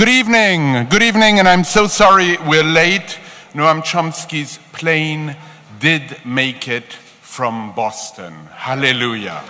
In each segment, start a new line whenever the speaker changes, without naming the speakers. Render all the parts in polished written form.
Good evening, and I'm so sorry we're late. Noam Chomsky's plane did make it from Boston. Hallelujah.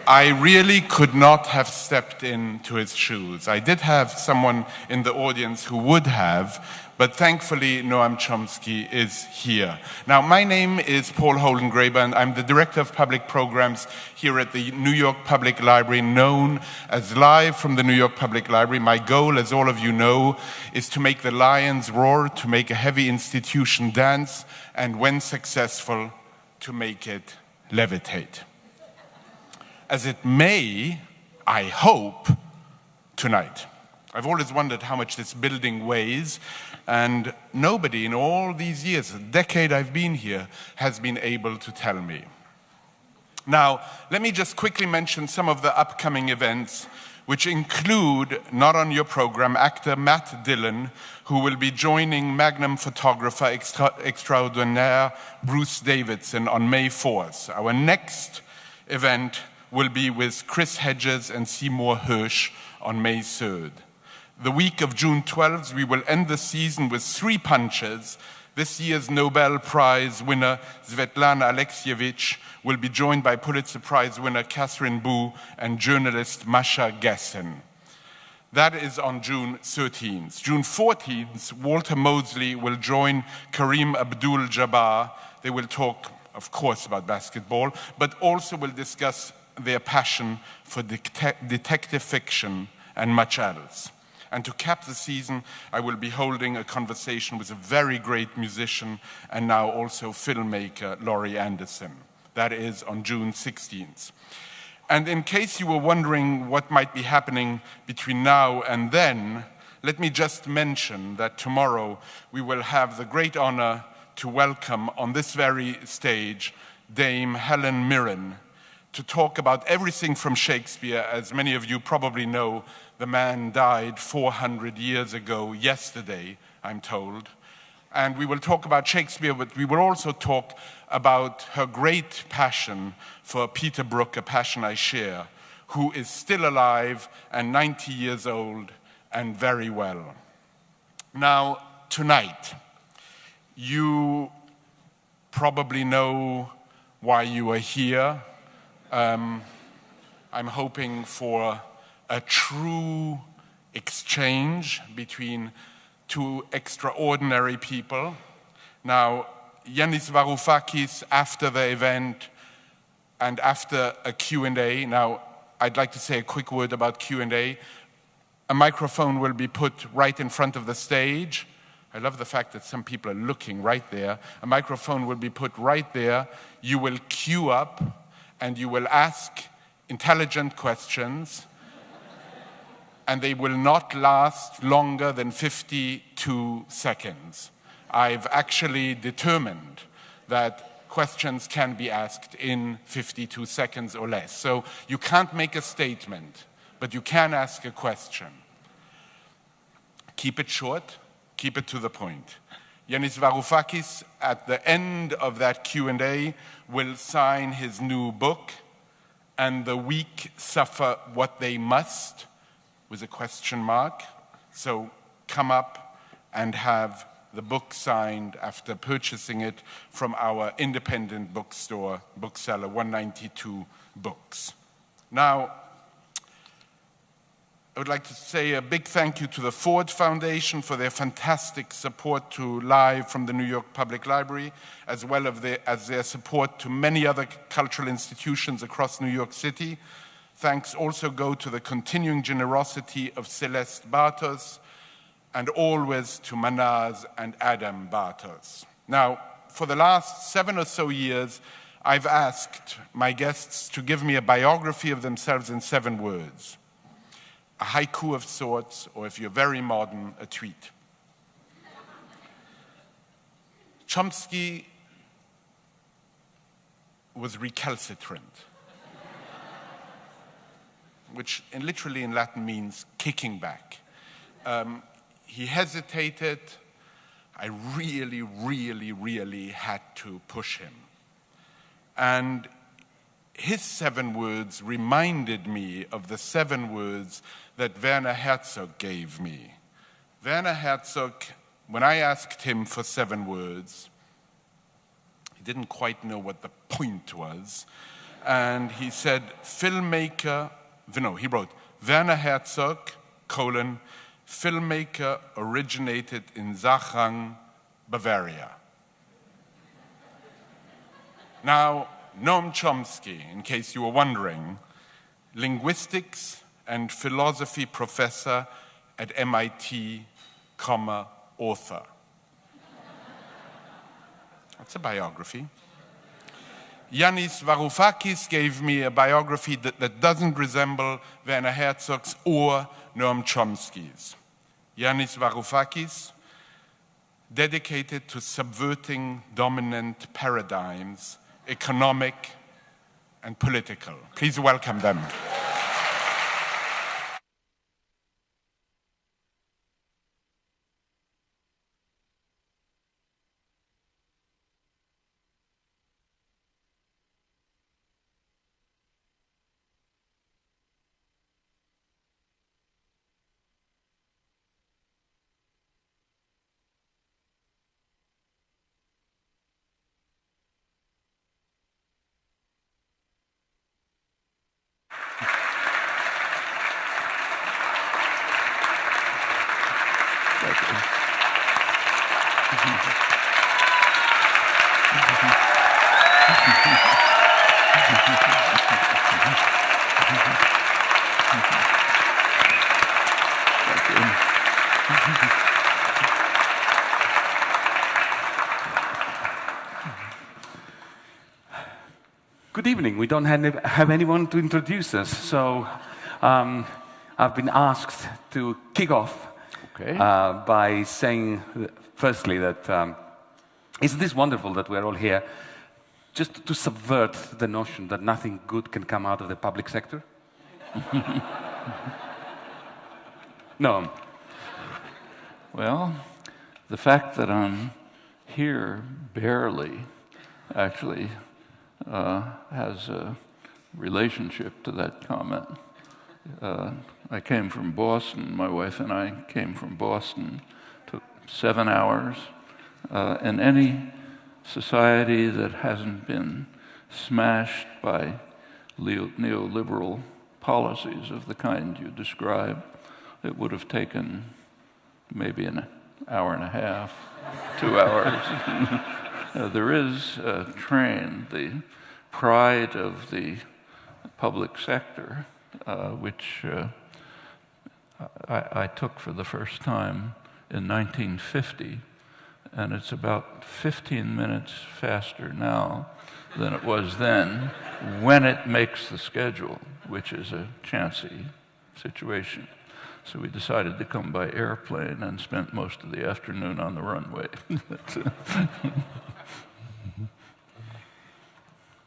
I really could not have stepped into his shoes. I did have someone in the audience who would have, but thankfully Noam Chomsky is here. Now, my name is Paul Holdengraber, and I'm the Director of Public Programs here at the New York Public Library, known as Live from the New York Public Library. My goal, as all of you know, is to make the lions roar, to make a heavy institution dance, and when successful, to make it levitate. As it may, I hope, tonight. I've always wondered how much this building weighs, and nobody in all these years, a decade I've been here, has been able to tell me. Now, let me just quickly mention some of the upcoming events, which include, not on your program, actor Matt Dillon, who will be joining Magnum photographer extraordinaire Bruce Davidson on May 4th. Our next event will be with Chris Hedges and Seymour Hersh on May 3rd. The week of June 12th, we will end the season with 3 punches. This year's Nobel Prize winner, Svetlana Alexievich, will be joined by Pulitzer Prize winner Catherine Boo and journalist Masha Gessen. That is on June 13th. June 14th, Walter Mosley will join Kareem Abdul-Jabbar. They will talk, of course, about basketball, but also will discuss their passion for detective fiction and much else. And to cap the season, I will be holding a conversation with a very great musician and now also filmmaker, Laurie Anderson. That is on June 16th. And in case you were wondering what might be happening between now and then, let me just mention that tomorrow we will have the great honor to welcome on this very stage Dame Helen Mirren, to talk about everything from Shakespeare. As many of you probably know, the man died 400 years ago yesterday, I'm told. And we will talk about Shakespeare, but we will also talk about her great passion for Peter Brook, a passion I share, who is still alive and 90 years old and very well. Now, tonight, you probably know why you are here. I'm hoping for a true exchange between 2 extraordinary people. Now, Yianis Varoufakis, after the event and after a Q&A, now I'd like to say a quick word about Q&A. A microphone will be put right in front of the stage. I love the fact that some people are looking right there. A microphone will be put right there. You will queue up and you will ask intelligent questions, and they will not last longer than 52 seconds. I've actually determined that questions can be asked in 52 seconds or less. So you can't make a statement, but you can ask a question. Keep it short, keep it to the point. Yianis Varoufakis, at the end of that Q&A, will sign his new book, And the Weak Suffer What They Must, with a question mark. So come up and have the book signed after purchasing it from our independent bookstore, bookseller 192 Books. Now, I would like to say a big thank you to the Ford Foundation for their fantastic support to Live from the New York Public Library, as well as their support to many other cultural institutions across New York City. Thanks also go to the continuing generosity of Celeste Bartos, and always to Manaz and Adam Bartos. Now, for the last 7 or so years, I've asked my guests to give me a biography of themselves in 7 words. A haiku of sorts, or if you're very modern, a tweet. Chomsky was recalcitrant, which literally in Latin means kicking back. He hesitated. I really had to push him. And his 7 words reminded me of the 7 words that Werner Herzog gave me. Werner Herzog, when I asked him for 7 words, he didn't quite know what the point was. And he said, filmmaker, no, he wrote, Werner Herzog, filmmaker originated in Sachang, Bavaria. Now, Noam Chomsky, in case you were wondering, linguistics and philosophy professor at MIT, author. That's a biography. Yianis Varoufakis gave me a biography that doesn't resemble Werner Herzog's or Noam Chomsky's. Yianis Varoufakis, dedicated to subverting dominant paradigms, economic and political. Please welcome them.
Good evening. We don't have anyone to introduce us, so I've been asked to kick off by saying, firstly, that isn't this wonderful that we're all here just to subvert the notion that nothing good can come out of the public sector? No.
Well, the fact that I'm here barely actually has a relationship to that comment. I came from Boston. My wife and I came from Boston. Took 7 hours. In any society that hasn't been smashed by neoliberal policies of the kind you describe, it would have taken maybe an hour and a half, 2 hours. There is a train, the pride of the public sector, which I took for the first time in 1950, and it's about 15 minutes faster now than it was then when it makes the schedule, which is a chancy situation. So we decided to come by airplane and spent most of the afternoon on the runway.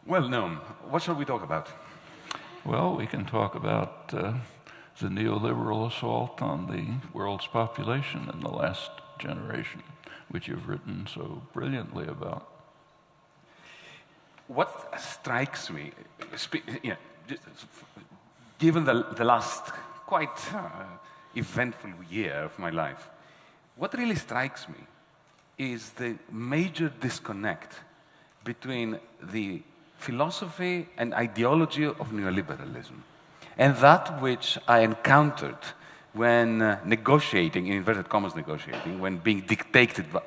Well, Noam, what shall we talk about?
Well, we can talk about the neoliberal assault on the world's population in the last generation, which you've written so brilliantly about.
What strikes me, given the last quite eventful year of my life, what really strikes me is the major disconnect between the philosophy and ideology of neoliberalism and that which I encountered when negotiating, in inverted commas negotiating, when being dictated by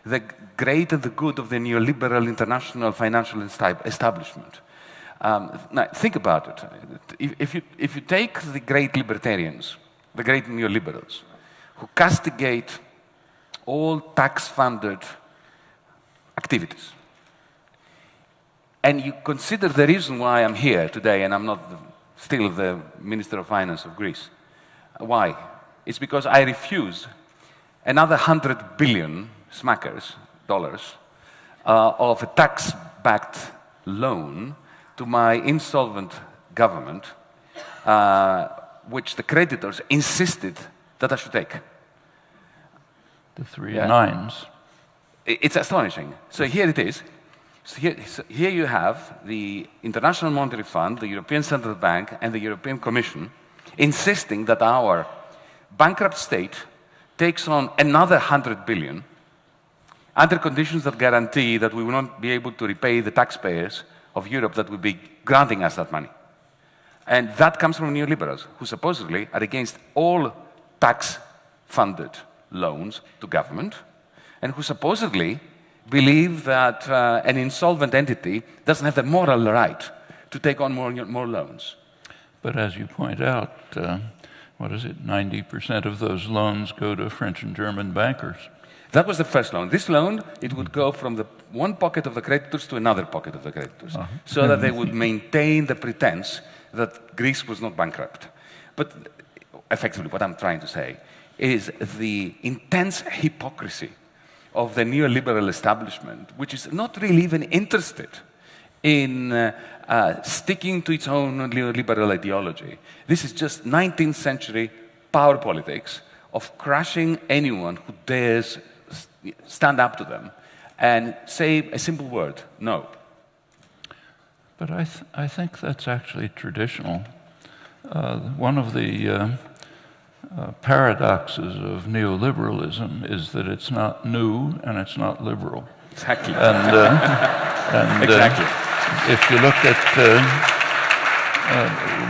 the great and the good of the neoliberal international financial establishment. Now, think about it. If you take the great libertarians, the great neoliberals, who castigate all tax-funded activities, and you consider the reason why I'm here today and I'm not still the Minister of Finance of Greece. Why? It's because I refuse another 100 billion dollars of a tax-backed loan to my insolvent government, which the creditors insisted that I should take.
The three nines.
It's astonishing. So here it is. So here you have the International Monetary Fund, the European Central Bank, and the European Commission insisting that our bankrupt state takes on another 100 billion under conditions that guarantee that we will not be able to repay the taxpayers of Europe that will be granting us that money. And that comes from neoliberals, who supposedly are against all tax-funded loans to government, and who supposedly believe that an insolvent entity doesn't have the moral right to take on more loans.
But as you point out, 90% of those loans go to French and German bankers.
That was the first loan. This loan, it would go from the one pocket of the creditors to another pocket of the creditors, so that they would maintain the pretense that Greece was not bankrupt. But effectively, what I'm trying to say is the intense hypocrisy of the neoliberal establishment, which is not really even interested in sticking to its own neoliberal ideology. This is just 19th century power politics of crushing anyone who dares stand up to them and say a simple word, no.
But I think that's actually traditional. One of the paradoxes of neoliberalism is that it's not new and it's not liberal.
Exactly.
And
exactly.
If you look at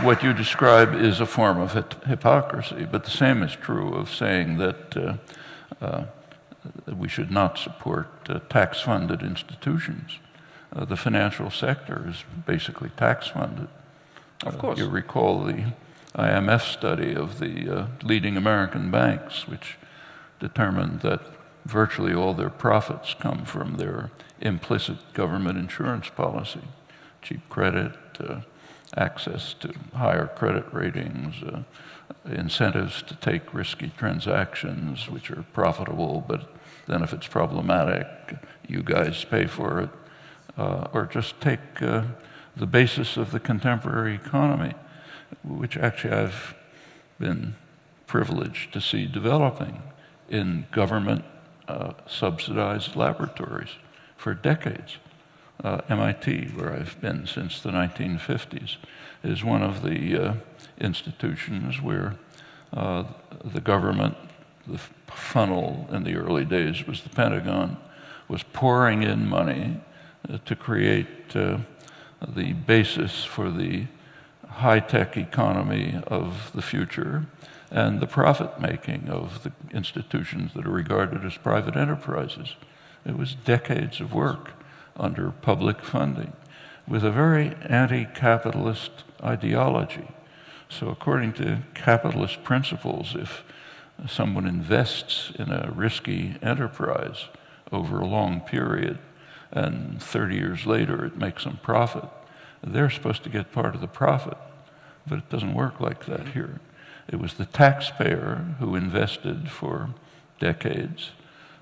what you describe is a form of hypocrisy, but the same is true of saying that we should not support tax-funded institutions. The financial sector is basically tax-funded.
Of course.
You recall the IMF study of the leading American banks, which determined that virtually all their profits come from their implicit government insurance policy, cheap credit, access to higher credit ratings, incentives to take risky transactions which are profitable, but then if it's problematic, you guys pay for it. Or just take the basis of the contemporary economy, which actually I've been privileged to see developing in government subsidized laboratories for decades. MIT, where I've been since the 1950s, is one of the institutions where the government, the funnel in the early days was the Pentagon, was pouring in money to create the basis for the high-tech economy of the future and the profit-making of the institutions that are regarded as private enterprises. It was decades of work under public funding with a very anti-capitalist ideology. So according to capitalist principles, if someone invests in a risky enterprise over a long period and 30 years later it makes them profit, they're supposed to get part of the profit. But it doesn't work like that here. It was the taxpayer who invested for decades.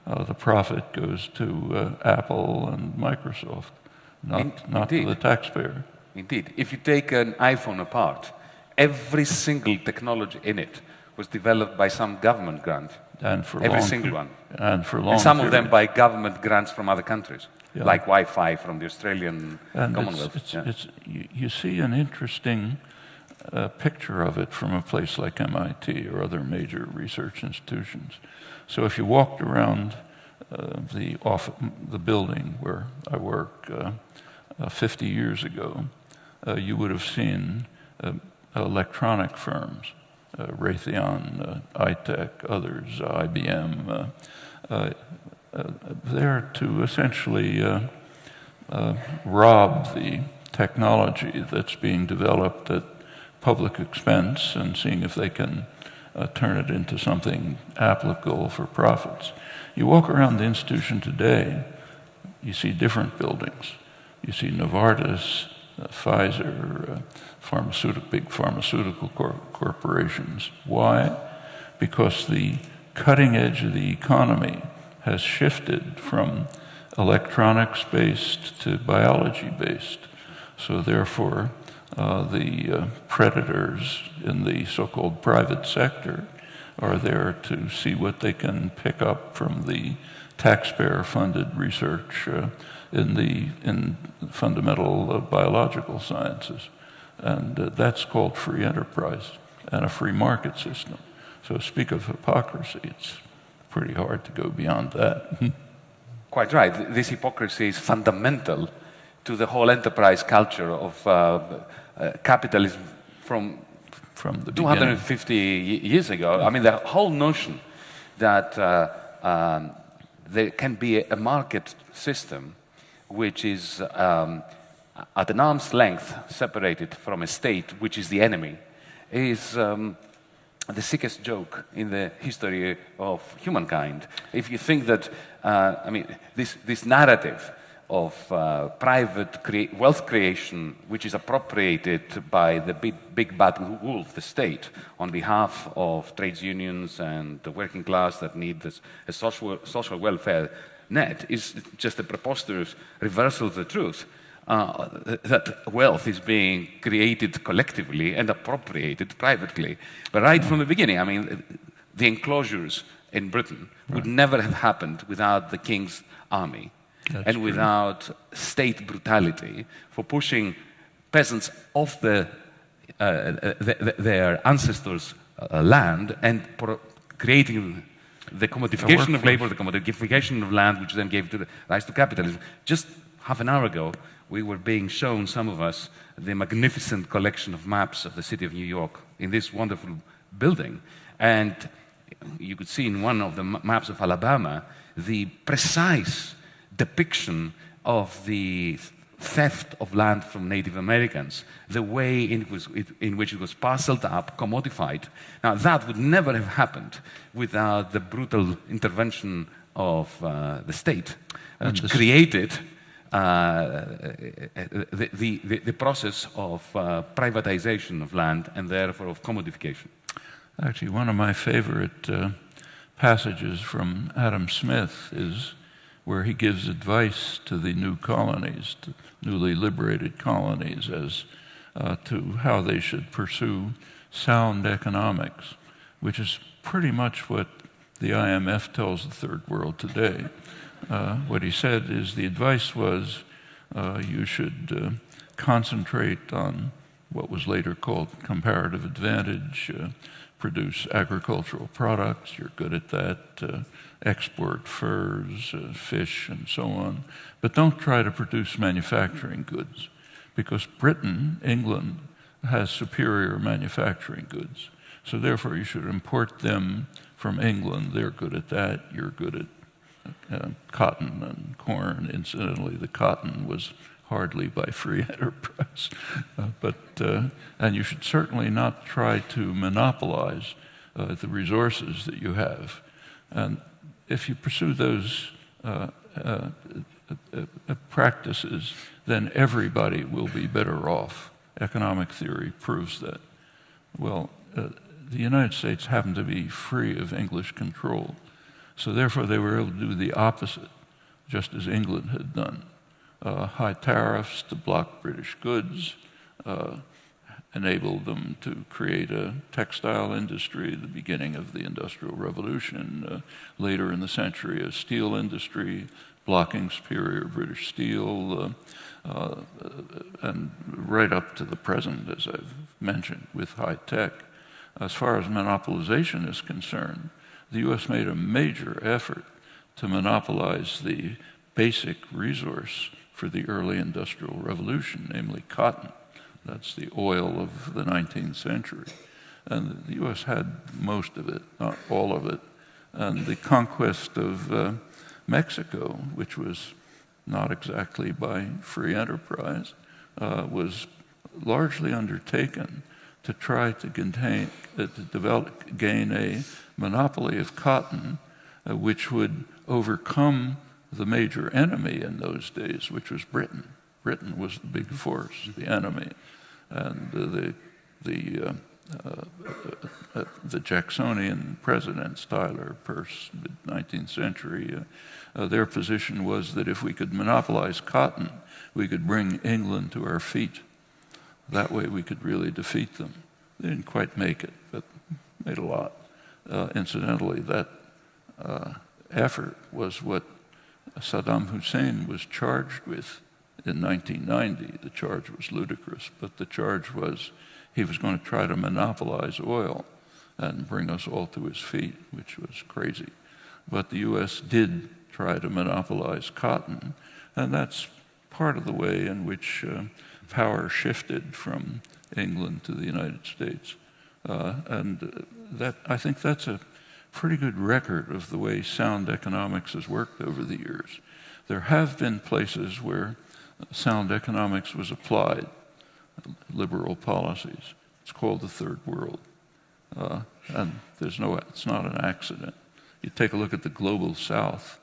The profit goes to Apple and Microsoft, not to the taxpayer.
Indeed. If you take an iPhone apart, every single technology in it was developed by some government grant.
And for
every single one.
And for long
and some of them
periods.
by government grants from other countries,
Yeah.
like Wi-Fi from the Australian
And
Commonwealth.
you see an interesting picture of it from a place like MIT or other major research institutions. So if you walked around the building where I work 50 years ago, you would have seen electronic firms, Raytheon, iTech, others, IBM, there to essentially rob the technology that's being developed at public expense and seeing if they can turn it into something applicable for profits. You walk around the institution today, you see different buildings. You see Novartis, Pfizer, big pharmaceutical corporations. Why? Because the cutting edge of the economy has shifted from electronics-based to biology-based. So therefore, the predators in the so-called private sector are there to see what they can pick up from the taxpayer-funded research in fundamental biological sciences. And that's called free enterprise and a free market system. So speak of hypocrisy, it's pretty hard to go beyond that.
Quite right. This hypocrisy is fundamental to the whole enterprise culture of capitalism from
the
250 years ago. I mean, the whole notion that there can be a market system which is at an arm's length separated from a state, which is the enemy, is the sickest joke in the history of humankind. If you think that, I mean, this narrative of private wealth creation, which is appropriated by the big bad wolf, the state, on behalf of trades unions and the working class that need a social welfare net, is just a preposterous reversal of the truth. That wealth is being created collectively and appropriated privately. But right from the beginning, I mean, the enclosures in Britain would never have happened without the king's army. That's true. Without state brutality for pushing peasants off their ancestors' land and creating the commodification of labor, the commodification of land, which then gave rise to capitalism. Just half an hour ago, we were being shown, some of us, the magnificent collection of maps of the city of New York in this wonderful building. And you could see in one of the maps of Alabama the precise depiction of the theft of land from Native Americans, the way in which it was parceled up, commodified. Now, that would never have happened without the brutal intervention of the state, which created the process of privatization of land and therefore of commodification.
Actually, one of my favorite passages from Adam Smith is where he gives advice to the new colonies, to newly liberated colonies, as to how they should pursue sound economics, which is pretty much what the IMF tells the third world today. What he said is the advice was you should concentrate on what was later called comparative advantage, produce agricultural products, you're good at that, export furs, fish, and so on. But don't try to produce manufacturing goods, because Britain, England, has superior manufacturing goods. So therefore, you should import them from England. They're good at that. You're good at cotton and corn. Incidentally, the cotton was hardly by free enterprise. And you should certainly not try to monopolize the resources that you have. And if you pursue those practices, then everybody will be better off. Economic theory proves that. Well, the United States happened to be free of English control. So therefore, they were able to do the opposite, just as England had done. High tariffs to block British goods, enabled them to create a textile industry, the beginning of the Industrial Revolution, later in the century, a steel industry, blocking superior British steel, and right up to the present, as I've mentioned, with high tech. As far as monopolization is concerned, the U.S. made a major effort to monopolize the basic resource for the early Industrial Revolution, namely cotton. That's the oil of the 19th century. And the U.S. had most of it, not all of it. And the conquest of Mexico, which was not exactly by free enterprise, was largely undertaken to try to gain a monopoly of cotton, which would overcome the major enemy in those days, which was Britain. Britain was the big force, the enemy. And the Jacksonian presidents, Tyler, Peirce, mid-19th century, their position was that if we could monopolize cotton, we could bring England to our feet. That way we could really defeat them. They didn't quite make it, but made a lot. Incidentally, that effort was what Saddam Hussein was charged with in 1990. The charge was ludicrous, but the charge was he was going to try to monopolize oil and bring us all to his feet, which was crazy. But the U.S. did try to monopolize cotton, and that's part of the way in which power shifted from England to the United States. I think that's a pretty good record of the way sound economics has worked over the years. There have been places where sound economics was applied, liberal policies. It's called the Third World. And it's not an accident. You take a look at the global South.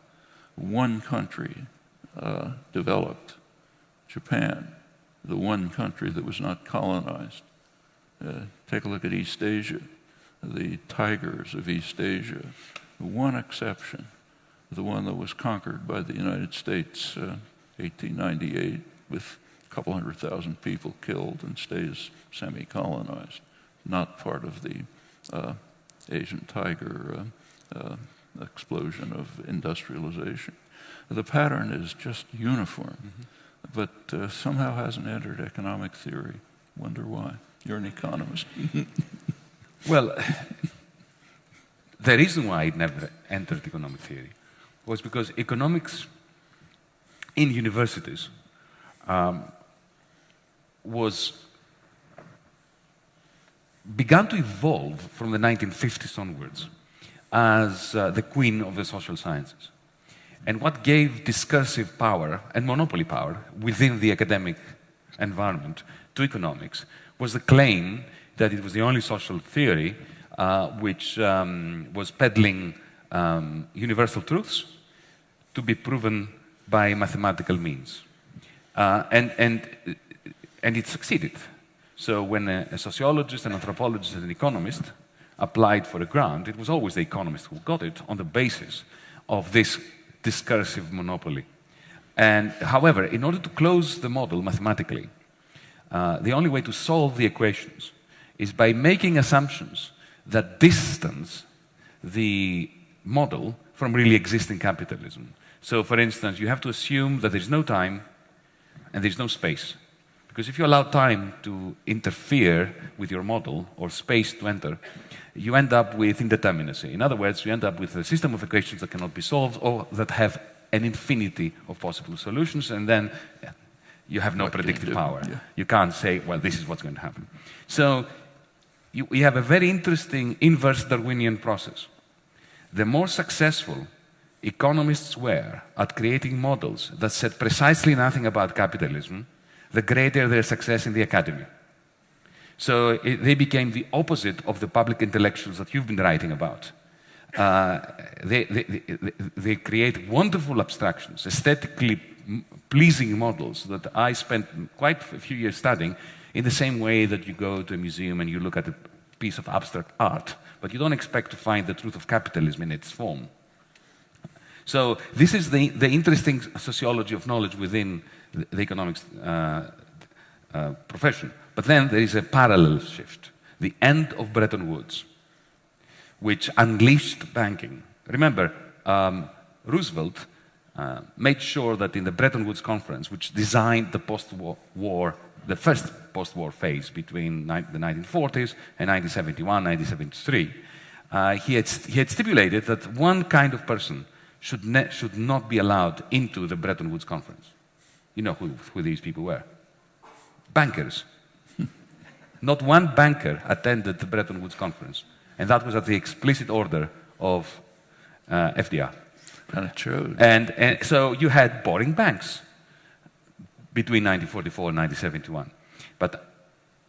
One country developed, Japan, the one country that was not colonized. Take a look at East Asia, the tigers of East Asia. One exception, the one that was conquered by the United States, 1898, with a couple 100,000 people killed and stays semi-colonized, not part of the Asian tiger explosion of industrialization. The pattern is just uniform, but somehow hasn't entered economic theory. Wonder why. You're an economist.
Well, the reason why it never entered economic theory was because economics in universities began to evolve from the 1950s onwards as the queen of the social sciences. And what gave discursive power and monopoly power within the academic environment to economics was the claim that it was the only social theory which was peddling universal truths to be proven by mathematical means. And it succeeded. So when a sociologist, an anthropologist, and an economist applied for a grant, it was always the economist who got it on the basis of this discursive monopoly. And however, in order to close the model mathematically, the only way to solve the equations is by making assumptions that distance the model from really existing capitalism. So, for instance, you have to assume that there's no time and there's no space. Because if you allow time to interfere with your model or space to enter, you end up with indeterminacy. In other words, you end up with a system of equations that cannot be solved or that have an infinity of possible solutions, and then you have no predictive power. Yeah. You can't say, well, this is what's going to happen. So we have a very interesting inverse Darwinian process. The more successful economists were at creating models that said precisely nothing about capitalism, the greater their success in the academy. So they became the opposite of the public intellectuals that you've been writing about. They create wonderful abstractions, aesthetically pleasing models that I spent quite a few years studying, in the same way that you go to a museum and you look at a piece of abstract art, but you don't expect to find the truth of capitalism in its form. So this is the interesting sociology of knowledge within the economics profession. But then there is a parallel shift, the end of Bretton Woods, which unleashed banking. Remember, Roosevelt made sure that in the Bretton Woods Conference, which designed the post-war, the first post-war phase between the 1940s and 1971, 1973, he had stipulated that one kind of person should not be allowed into the Bretton Woods Conference. You know who these people were? Bankers. Not one banker attended the Bretton Woods Conference, and that was at the explicit order of FDR.
True.
And so you had boring banks between 1944 and 1971. But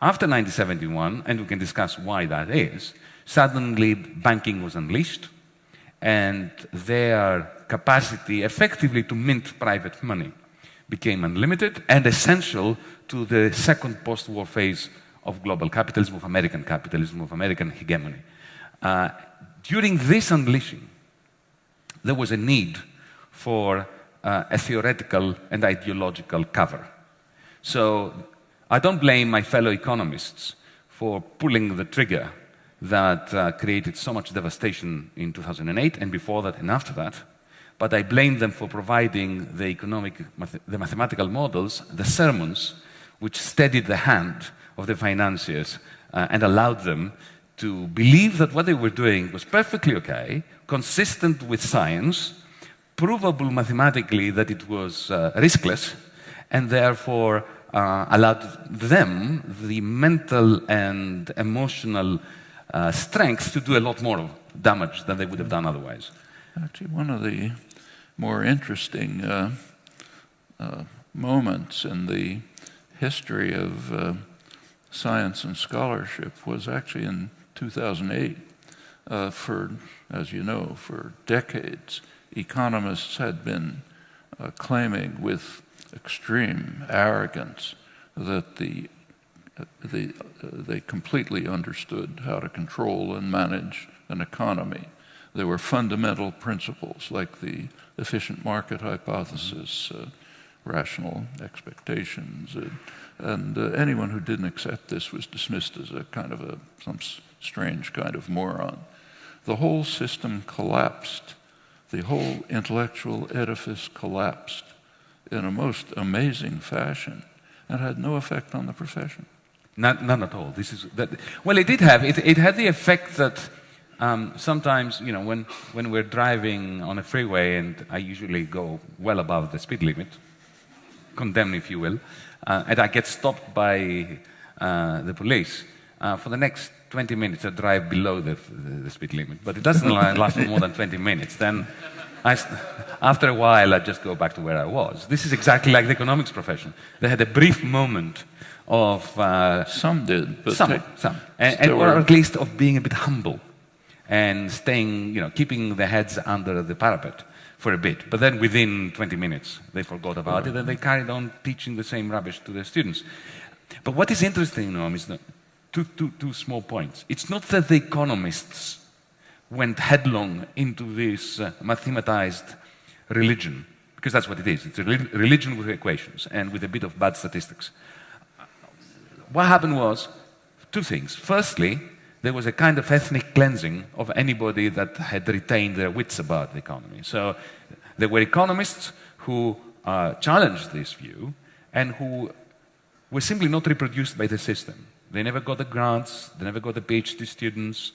after 1971, and we can discuss why that is, suddenly banking was unleashed, and their capacity effectively to mint private money became unlimited and essential to the second post-war phase of global capitalism, of American hegemony. During this unleashing, there was a need for a theoretical and ideological cover. So I don't blame my fellow economists for pulling the trigger that created so much devastation in 2008 and before that and after that. but I blame them for providing the mathematical models, the sermons, which steadied the hand of the financiers and allowed them to believe that what they were doing was perfectly okay, consistent with science, provable mathematically that it was riskless, and therefore allowed them the mental and emotional strength to do a lot more damage than they would have done otherwise.
Actually, one of the more interesting moments in the history of science and scholarship was actually in 2008. As you know, for decades, economists had been claiming with extreme arrogance that they completely understood how to control and manage an economy. There were fundamental principles like the efficient market hypothesis, rational expectations, and anyone who didn't accept this was dismissed as a kind of some strange kind of moron. The whole system collapsed. The whole intellectual edifice collapsed in a most amazing fashion and had no effect on the profession.
None at all. Well, it did have. It had the effect that sometimes, you know, when we're driving on a freeway, and I usually go well above the speed limit, condemned if you will, and I get stopped by the police, for the next 20 minutes I drive below the speed limit. But it doesn't last for more than 20 minutes. Then, after a while, I just go back to where I was. This is exactly like the economics profession. They had a brief moment of...
some did, but...
Some. Or at least of being a bit humble and staying, you know, keeping their heads under the parapet for a bit. But then within 20 minutes, they forgot about it and they carried on teaching the same rubbish to their students. But what is interesting, Noam, is that two small points. It's not that the economists went headlong into this mathematized religion, because that's what it is. It's a religion with equations and with a bit of bad statistics. What happened was two things. Firstly, there was a kind of ethnic cleansing of anybody that had retained their wits about the economy. So there were economists who challenged this view and who were simply not reproduced by the system. They never got the grants, they never got the PhD students,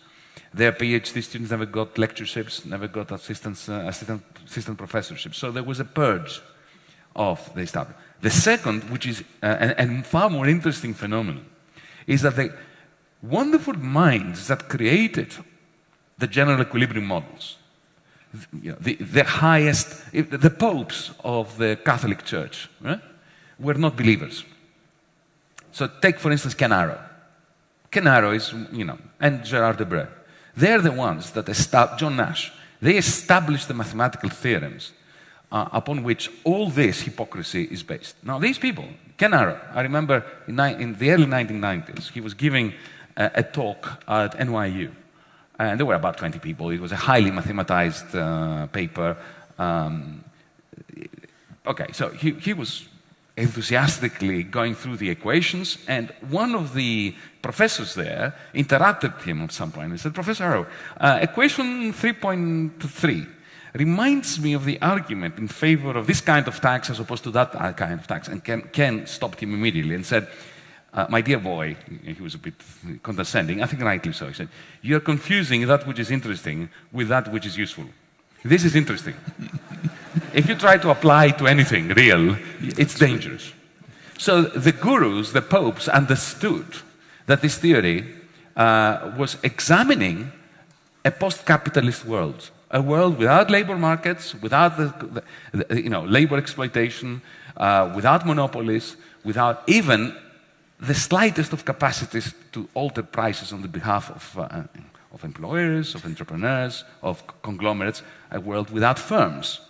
their PhD students never got lectureships, never got assistant professorships. So there was a purge of the establishment. The second, which is a far more interesting phenomenon, is that the wonderful minds that created the general equilibrium models, you know, the highest, the popes of the Catholic Church, were not believers. So take, for instance, Ken Arrow. Ken Arrow is, you know, and Gerard Debreu. They're the ones that John Nash, they established the mathematical theorems upon which all this hypocrisy is based. Now, these people, Ken Arrow, I remember in the early 1990s, he was giving a talk at NYU. And there were about 20 people. It was a highly mathematized paper. Okay, so he was enthusiastically going through the equations, and one of the professors there interrupted him at some point and said, "Professor Arrow, equation 3.3 reminds me of the argument in favor of this kind of tax as opposed to that kind of tax." And Ken stopped him immediately and said, "My dear boy," he was a bit condescending, I think rightly so, he said, "you're confusing that which is interesting with that which is useful. This is interesting. If you try to apply it to anything real, it's dangerous." So the gurus, the popes, understood that this theory was examining a post-capitalist world, a world without labor markets, without labor exploitation, without monopolies, without even the slightest of capacities to alter prices on the behalf of employers, of entrepreneurs, of conglomerates, a world without firms.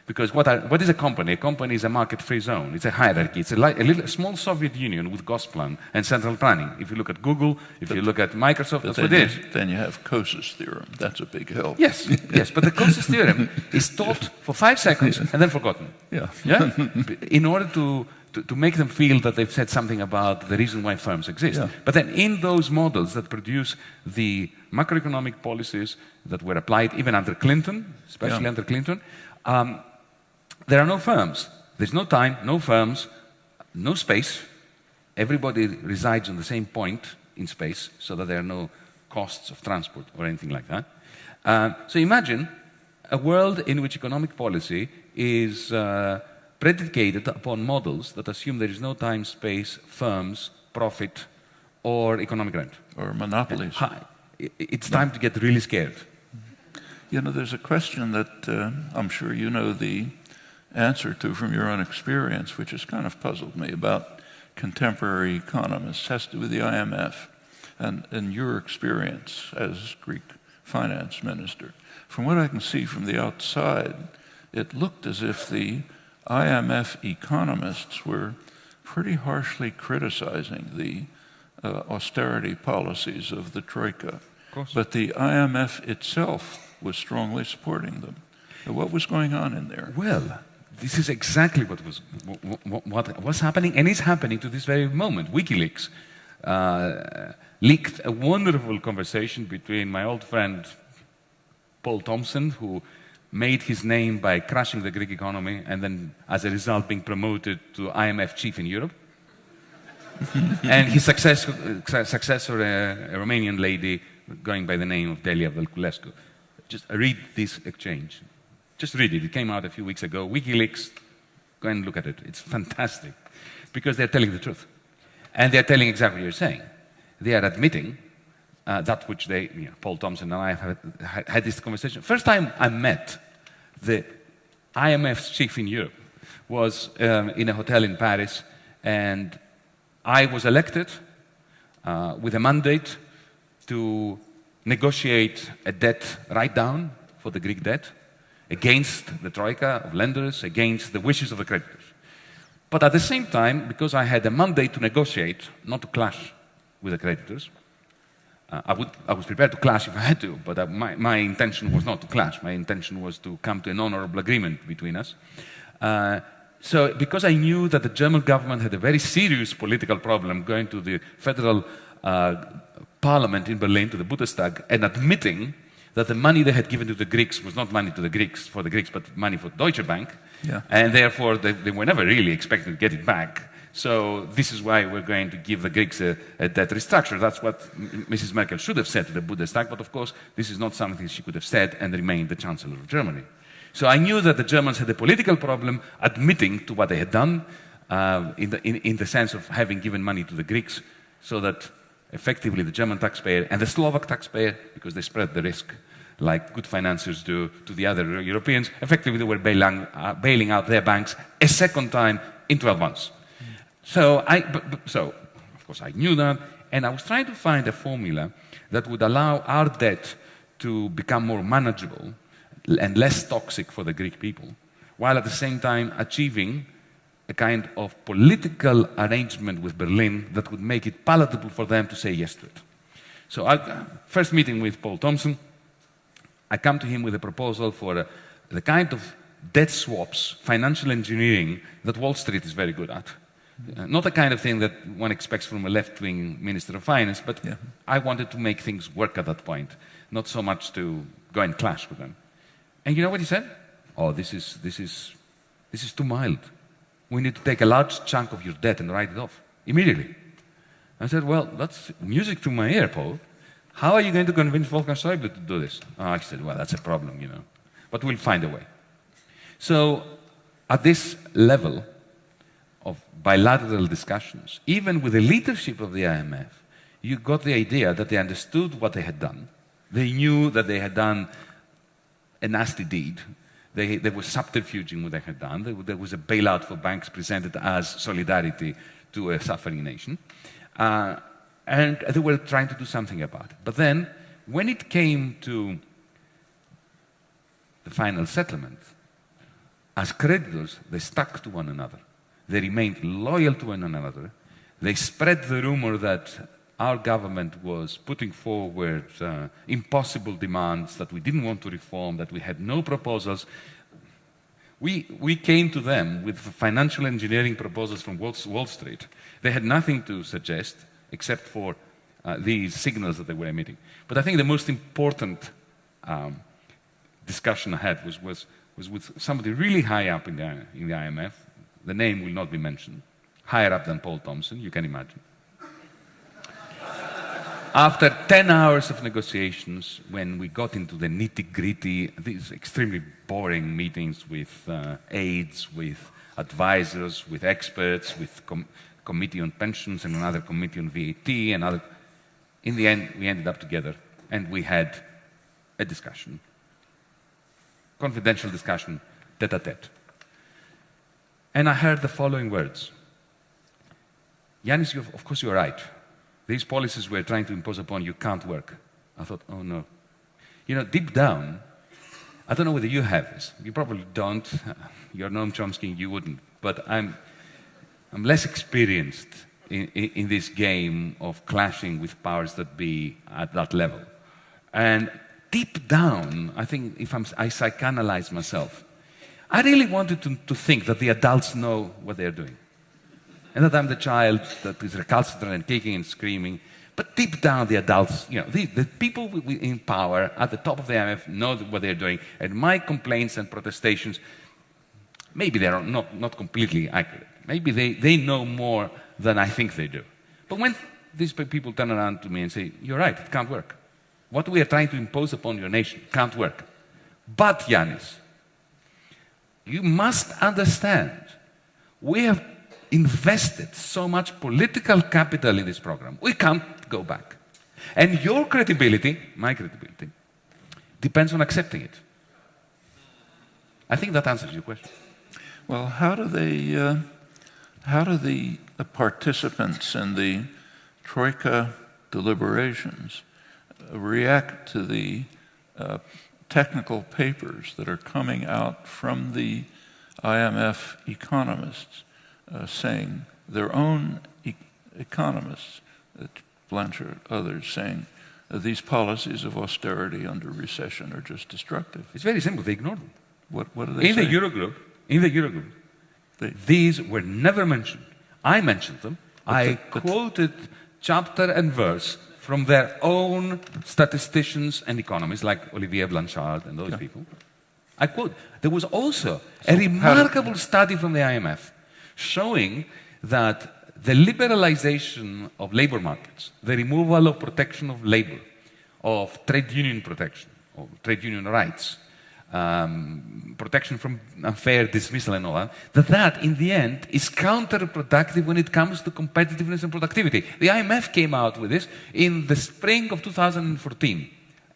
Because what is a company? A company is a market-free zone. It's a hierarchy. It's a small Soviet Union with Gosplan and central planning. If you look at Google, if you look at Microsoft, that's what it is.
Then you have Cose's theorem. That's a big help.
Yes, yes. But the Cose's theorem is taught for 5 seconds and then forgotten.
Yeah.
Yeah? In order to to make them feel that they've said something about the reason why firms exist.
Yeah.
But then in those models that produce the macroeconomic policies that were applied even under Clinton, especially under Clinton, there are no firms. There's no time, no firms, no space. Everybody resides on the same point in space so that there are no costs of transport or anything like that. So imagine a world in which economic policy is predicated upon models that assume there is no time, space, firms, profit, or economic rent.
Or monopolies.
It's time to get really scared.
You know, there's a question that I'm sure you know the answer to from your own experience, which has kind of puzzled me about contemporary economists. It has to do with the IMF and your experience as Greek finance minister. From what I can see from the outside, it looked as if the IMF economists were pretty harshly criticizing the austerity policies of the Troika. But the IMF itself was strongly supporting them. What was going on in there?
Well, this is exactly what was happening, and is happening to this very moment. WikiLeaks leaked a wonderful conversation between my old friend Paul Thompson, who made his name by crashing the Greek economy and then, as a result, being promoted to IMF chief in Europe. And his successor, a Romanian lady going by the name of Delia Velculescu. Just read this exchange. Just read it. It came out a few weeks ago. WikiLeaks, go and look at it. It's fantastic because they're telling the truth. And they're telling exactly what you're saying. They are admitting that which they, Paul Thompson and I have had this conversation. First time I met the IMF's chief in Europe was in a hotel in Paris, and I was elected with a mandate to negotiate a debt write-down for the Greek debt against the troika of lenders, against the wishes of the creditors. But at the same time, because I had a mandate to negotiate, not to clash with the creditors, I was prepared to clash if I had to, but my intention was not to clash. My intention was to come to an honorable agreement between us. So because I knew that the German government had a very serious political problem going to the federal parliament in Berlin, to the Bundestag, and admitting that the money they had given to the Greeks was not money to the Greeks, for the Greeks, but money for Deutsche Bank. Yeah. And therefore, they were never really expecting to get it back. So this is why we're going to give the Greeks a debt restructure. That's what Mrs. Merkel should have said to the Bundestag, but of course, this is not something she could have said and remained the Chancellor of Germany. So I knew that the Germans had a political problem admitting to what they had done in the sense of having given money to the Greeks, so that effectively the German taxpayer and the Slovak taxpayer, because they spread the risk like good financiers do to the other Europeans, effectively they were bailing out their banks a second time in 12 months. So, of course, I knew that, and I was trying to find a formula that would allow our debt to become more manageable and less toxic for the Greek people, while at the same time achieving a kind of political arrangement with Berlin that would make it palatable for them to say yes to it. So, first meeting with Paul Thompson, I come to him with a proposal for the kind of debt swaps, financial engineering that Wall Street is very good at. Not the kind of thing that one expects from a left-wing Minister of Finance, but I wanted to make things work at that point, not so much to go and clash with them. And you know what he said? Oh, this is too mild. We need to take a large chunk of your debt and write it off immediately. I said, well, that's music to my ear, Paul. How are you going to convince Wolfgang Schäuble to do this? Oh, he said, well, that's a problem, but we'll find a way. So at this level of bilateral discussions, even with the leadership of the IMF, you got the idea that they understood what they had done. They knew that they had done a nasty deed. They were subterfuging what they had done. There was a bailout for banks presented as solidarity to a suffering nation. And they were trying to do something about it. But then, when it came to the final settlement, as creditors, they stuck to one another. They remained loyal to one another. They spread the rumor that our government was putting forward impossible demands, that we didn't want to reform, that we had no proposals. We came to them with financial engineering proposals from Wall Street. They had nothing to suggest except for these signals that they were emitting. But I think the most important discussion I had was with somebody really high up in the IMF. The name will not be mentioned. Higher up than Paul Thompson, you can imagine. After 10 hours of negotiations, when we got into the nitty-gritty, these extremely boring meetings with aides, with advisors, with experts, with committee on pensions and another committee on VAT and other... In the end, we ended up together and we had a discussion, confidential discussion, tête-à-tête. And I heard the following words. Yianis, of course you're right. These policies we're trying to impose upon you can't work. I thought, oh no. You know, deep down, I don't know whether you have this. You probably don't. You're Noam Chomsky, you wouldn't. But I'm less experienced in this game of clashing with powers that be at that level. And deep down, I think if I psychoanalyze myself, I really wanted to think that the adults know what they're doing. And that I'm the child that is recalcitrant and kicking and screaming. But deep down, the adults, you know, the people in power at the top of the IMF know what they're doing. And my complaints and protestations, maybe they're not completely accurate. Maybe they know more than I think they do. But when these people turn around to me and say, you're right, it can't work. What we are trying to impose upon your nation can't work. But, Yianis, you must understand, we have invested so much political capital in this program. We can't go back. And your credibility, my credibility, depends on accepting it. I think that answers your question.
Well, how do the participants in the Troika deliberations react to the technical papers that are coming out from the IMF economists saying, their own economists, Blanchard, others saying, these policies of austerity under recession are just destructive?
It's very simple, they ignored them.
What do they say?
In the Eurogroup, these were never mentioned. I mentioned them. I quoted chapter and verse from their own statisticians and economists, like Olivier Blanchard and those people. I quote. There was also a remarkable study from the IMF showing that the liberalization of labor markets, the removal of protection of labor, of trade union protection, of trade union rights, protection from unfair dismissal and all that in the end is counterproductive when it comes to competitiveness and productivity. The IMF came out with this in the spring of 2014.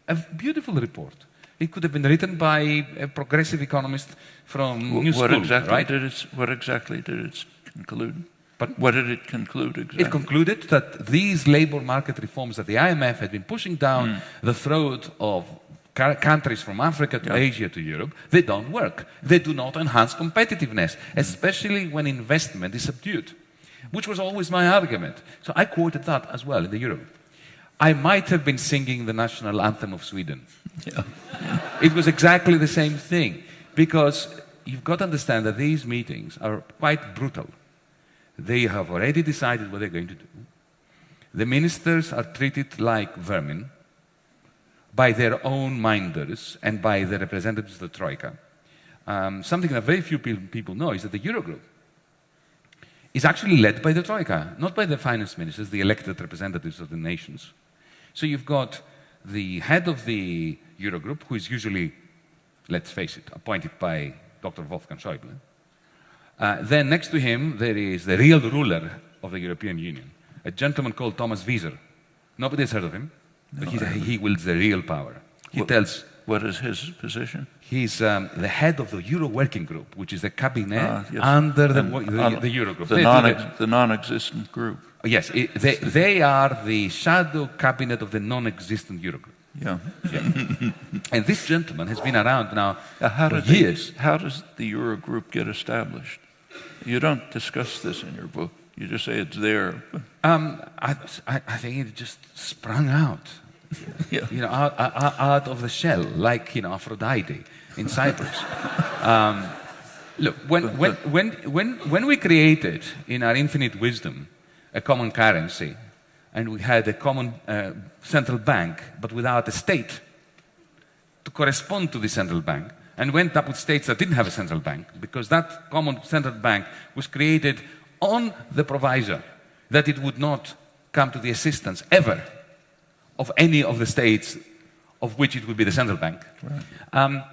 A beautiful report. It could have been written by a progressive economist from New School, right?
What exactly did it conclude? But what did it conclude exactly?
It concluded that these labor market reforms that the IMF had been pushing down the throat of countries from Africa to Asia to Europe, they don't work. They do not enhance competitiveness, especially when investment is subdued, which was always my argument. So I quoted that as well in the Eurogroup. I might have been singing the national anthem of Sweden. It was exactly the same thing, because you've got to understand that these meetings are quite brutal. They have already decided what they're going to do. The ministers are treated like vermin by their own minders and by the representatives of the Troika. Something that very few people know is that the Eurogroup is actually led by the Troika, not by the finance ministers, the elected representatives of the nations. So you've got the head of the Eurogroup, who is usually, let's face it, appointed by Dr. Wolfgang Schäuble. Then next to him, there is the real ruler of the European Union, a gentleman called Thomas Wieser. Nobody has heard of him, but he wields the real power. He tells...
What is his position?
He's the head of the Euro Working Group, which is the cabinet under the Eurogroup.
The non-existent group.
Yes, they are the shadow cabinet of the non-existent Eurogroup.
Yeah.
And this gentleman has been around now for years.
How does the Eurogroup get established? You don't discuss this in your book. You just say it's there.
I think it just sprung out. You know, out of the shell, like, you know, Aphrodite in Cyprus. Look, when we created, in our infinite wisdom, a common currency, and we had a common central bank, but without a state to correspond to the central bank, and went up with states that didn't have a central bank, because that common central bank was created on the proviso that it would not come to the assistance, ever, of any of the states of which it would be the central bank. Right.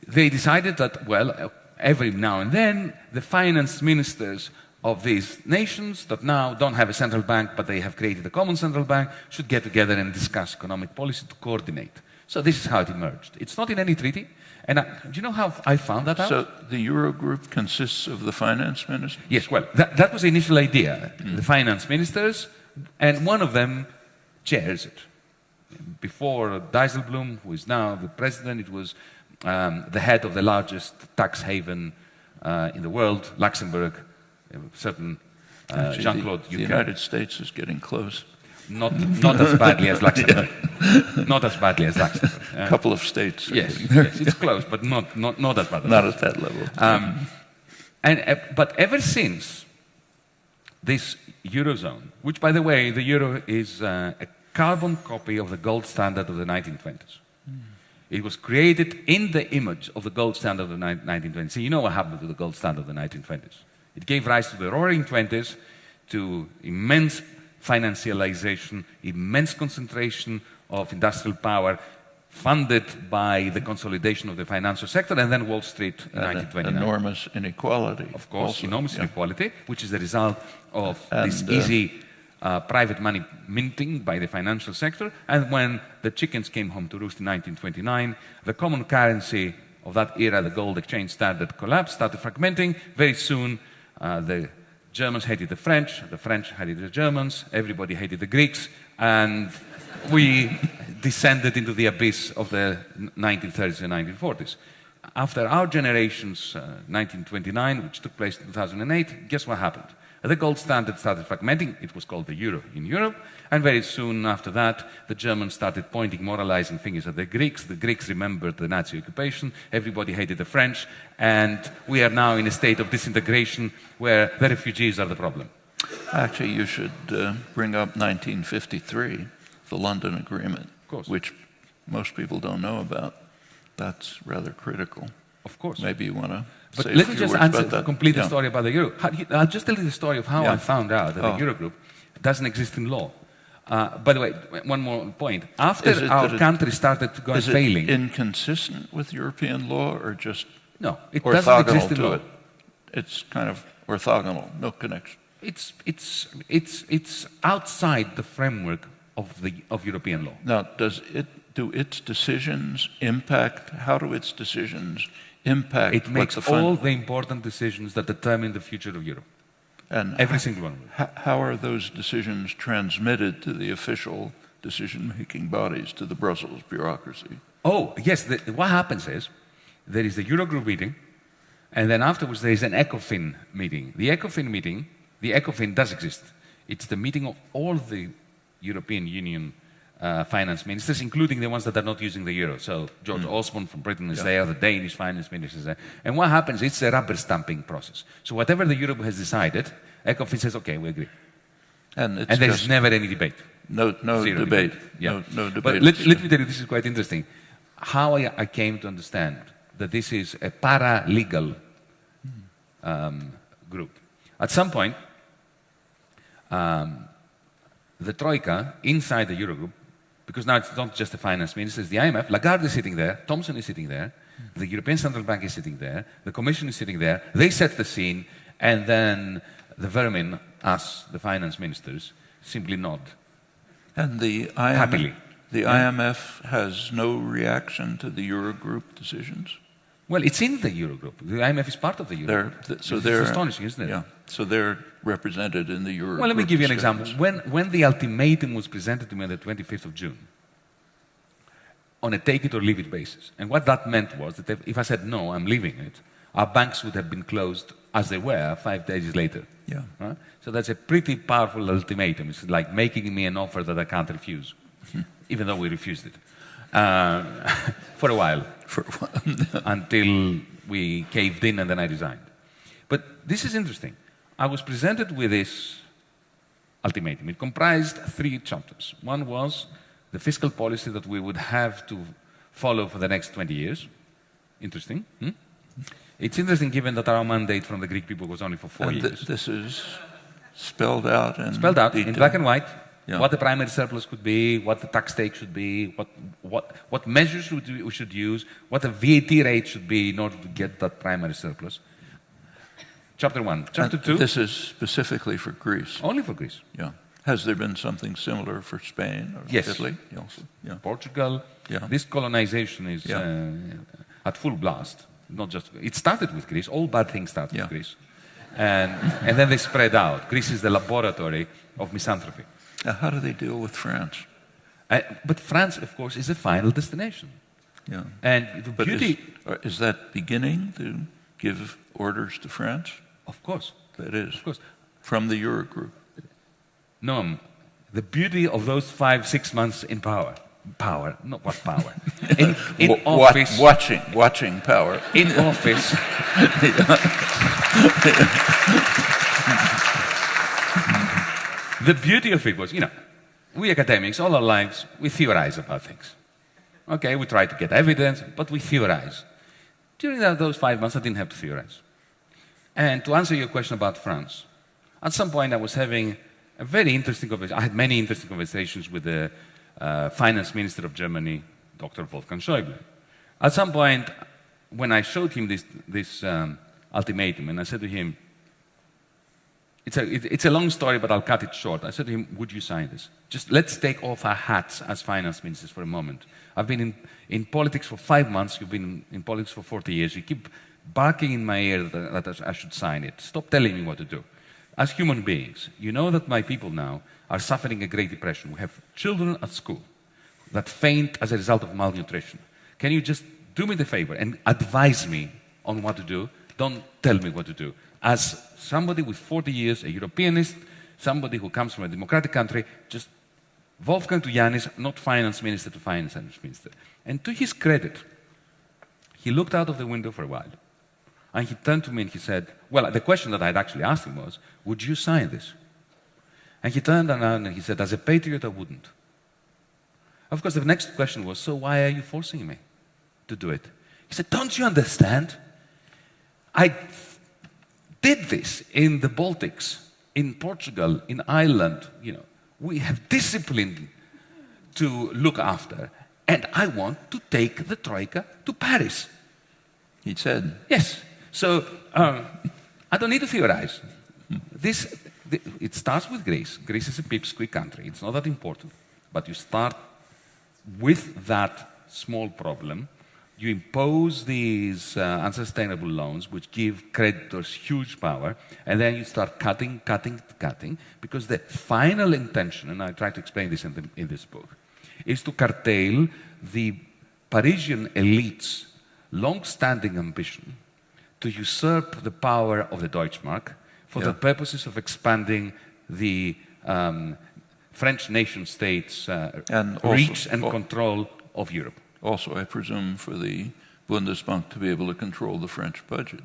They decided that, well, every now and then, the finance ministers of these nations that now don't have a central bank, but they have created a common central bank, should get together and discuss economic policy to coordinate. So this is how it emerged. It's not in any treaty. And do you know how I found that out?
So the Eurogroup consists of the finance ministers?
Yes, well, that was the initial idea. The finance ministers, and one of them chairs it. Before Dijsselbloem, who is now the president, it was the head of the largest tax haven in the world, Luxembourg, certain Jean-Claude Juncker.
The United States is getting close.
Not as badly as Luxembourg. Not as badly as Luxembourg.
A couple of states.
Yes, it's close, but not as bad.
Not at that level.
But ever since this Eurozone, which, by the way, the Euro is a carbon copy of the gold standard of the 1920s. It was created in the image of the gold standard of the 1920s. So you know what happened to the gold standard of the 1920s. It gave rise to the roaring 20s, to immense financialization, immense concentration of industrial power, funded by the consolidation of the financial sector, and then Wall Street in 1929.
Enormous inequality.
Of course,
also,
enormous inequality, which is the result of this easy private money minting by the financial sector. And when the chickens came home to roost in 1929, the common currency of that era, the gold exchange standard, collapsed, started fragmenting. Very soon, the Germans hated the French hated the Germans, everybody hated the Greeks, and we descended into the abyss of the 1930s and 1940s. After our generation's 1929, which took place in 2008, guess what happened? The gold standard started fragmenting. It was called the euro in Europe. And very soon after that, the Germans started pointing moralizing fingers at the Greeks. The Greeks remembered the Nazi occupation. Everybody hated the French. And we are now in a state of disintegration where the refugees are the problem.
Actually, you should bring up 1953, the London Agreement, which most people don't know about. That's rather critical.
Of course.
Maybe you want to
But
say
let
a
me
few
just
words
answer
about
to
that.
complete the story about the euro. I'll just tell you the story of how I found out that the Eurogroup doesn't exist in law. By the way, one more point. After our country started to go failing...
Is it inconsistent with European law or just
no, it doesn't exist in
to
law.
it? It's kind of orthogonal, no connection.
It's outside the framework of European law.
Now, do its decisions impact, how do its decisions impact
it makes all the important decisions that determine the future of Europe.
And
every single one of them.
How are those decisions transmitted to the official decision-making bodies, to the Brussels bureaucracy?
Oh, yes. What happens is there is the Eurogroup meeting, and then afterwards there is an ECOFIN meeting. The ECOFIN does exist. It's the meeting of all the European Union finance ministers, including the ones that are not using the euro. So George Osborne from Britain is there, the Danish finance minister is there. And what happens, it's a rubber stamping process. So whatever the Europe has decided, ECOFIN says, okay, we agree. And there's never any debate.
No debate.
Yeah.
No debate.
But let me tell you, this is quite interesting. How I came to understand that this is a paralegal group. At some point, the Troika inside the Eurogroup, because now it's not just the finance ministers, the IMF, Lagarde is sitting there, Thompson is sitting there, the European Central Bank is sitting there, the Commission is sitting there, they set the scene, and then the vermin, us, the finance ministers, simply nod.
And the IMF,
happily.
The IMF has no reaction to the Eurogroup decisions?
Well, it's in the Eurogroup. The IMF is part of the Eurogroup. It's astonishing, isn't it?
Yeah. So they're represented in the Eurogroup.
Well, let me give you an example. When the ultimatum was presented to me on the 25th of June, on a take-it-or-leave-it basis, and what that meant was that if I said, no, I'm leaving it, our banks would have been closed as they were 5 days later.
Yeah.
Right? So that's a pretty powerful ultimatum. It's like making me an offer that I can't refuse, even though we refused it. For a while. Until we caved in and then I resigned. But this is interesting. I was presented with this ultimatum. It comprised 3 chapters. One was the fiscal policy that we would have to follow for the next 20 years. Interesting. It's interesting given that our mandate from the Greek people was only for 4 years.
This is spelled out in
in black and white.
Yeah.
What the primary surplus could be, what the tax take should be, what measures we should use, what the VAT rate should be in order to get that primary surplus. Chapter 1. Chapter 2.
This is specifically for Greece.
Only for Greece.
Yeah. Has there been something similar for Spain or
Yes.
Italy? Also? Yeah.
Portugal.
Yeah.
This colonization is at full blast. Not just it started with Greece. All bad things start with Greece, and then they spread out. Greece is the laboratory of misanthropy.
Now, how do they deal with France?
But France, of course, is the final destination.
Yeah.
And the beauty
is that beginning to give orders to France?
Of course.
That is.
Of course.
From the Eurogroup.
Noam, the beauty of those 5-6 months in power. Power, not what power. In office.
Watching power.
In office. The beauty of it was, we academics, all our lives, we theorize about things. Okay, we try to get evidence, but we theorize. During those 5 months, I didn't have to theorize. And to answer your question about France, at some point I was having a very interesting conversation. I had many interesting conversations with the finance minister of Germany, Dr. Wolfgang Schäuble. At some point, when I showed him this ultimatum, and I said to him, it's a long story, but I'll cut it short. I said to him, would you sign this? Just let's take off our hats as finance ministers for a moment. I've been in politics for 5 months. You've been in politics for 40 years. You keep barking in my ear that I should sign it. Stop telling me what to do. As human beings, you know that my people now are suffering a great depression. We have children at school that faint as a result of malnutrition. Can you just do me the favor and advise me on what to do? Don't tell me what to do. As somebody with 40 years, a Europeanist, somebody who comes from a democratic country, just Wolfgang to Yianis, not finance minister to finance minister. And to his credit, he looked out of the window for a while. And he turned to me and he said, well, the question that I had actually asked him was, would you sign this? And he turned around and he said, as a patriot, I wouldn't. Of course, the next question was, so why are you forcing me to do it? He said, don't you understand? I did this in the Baltics, in Portugal, in Ireland. We have discipline to look after, and I want to take the Troika to Paris.
He said.
Yes. So I don't need to theorize. It starts with Greece. Greece is a pipsqueak country. It's not that important. But you start with that small problem. You impose these unsustainable loans, which give creditors huge power, and then you start cutting, because the final intention, and I try to explain this in this book, is to curtail the Parisian elite's long-standing ambition to usurp the power of the Deutschmark for the purposes of expanding the French nation-state's reach and control of Europe.
Also, I presume, for the Bundesbank to be able to control the French budget.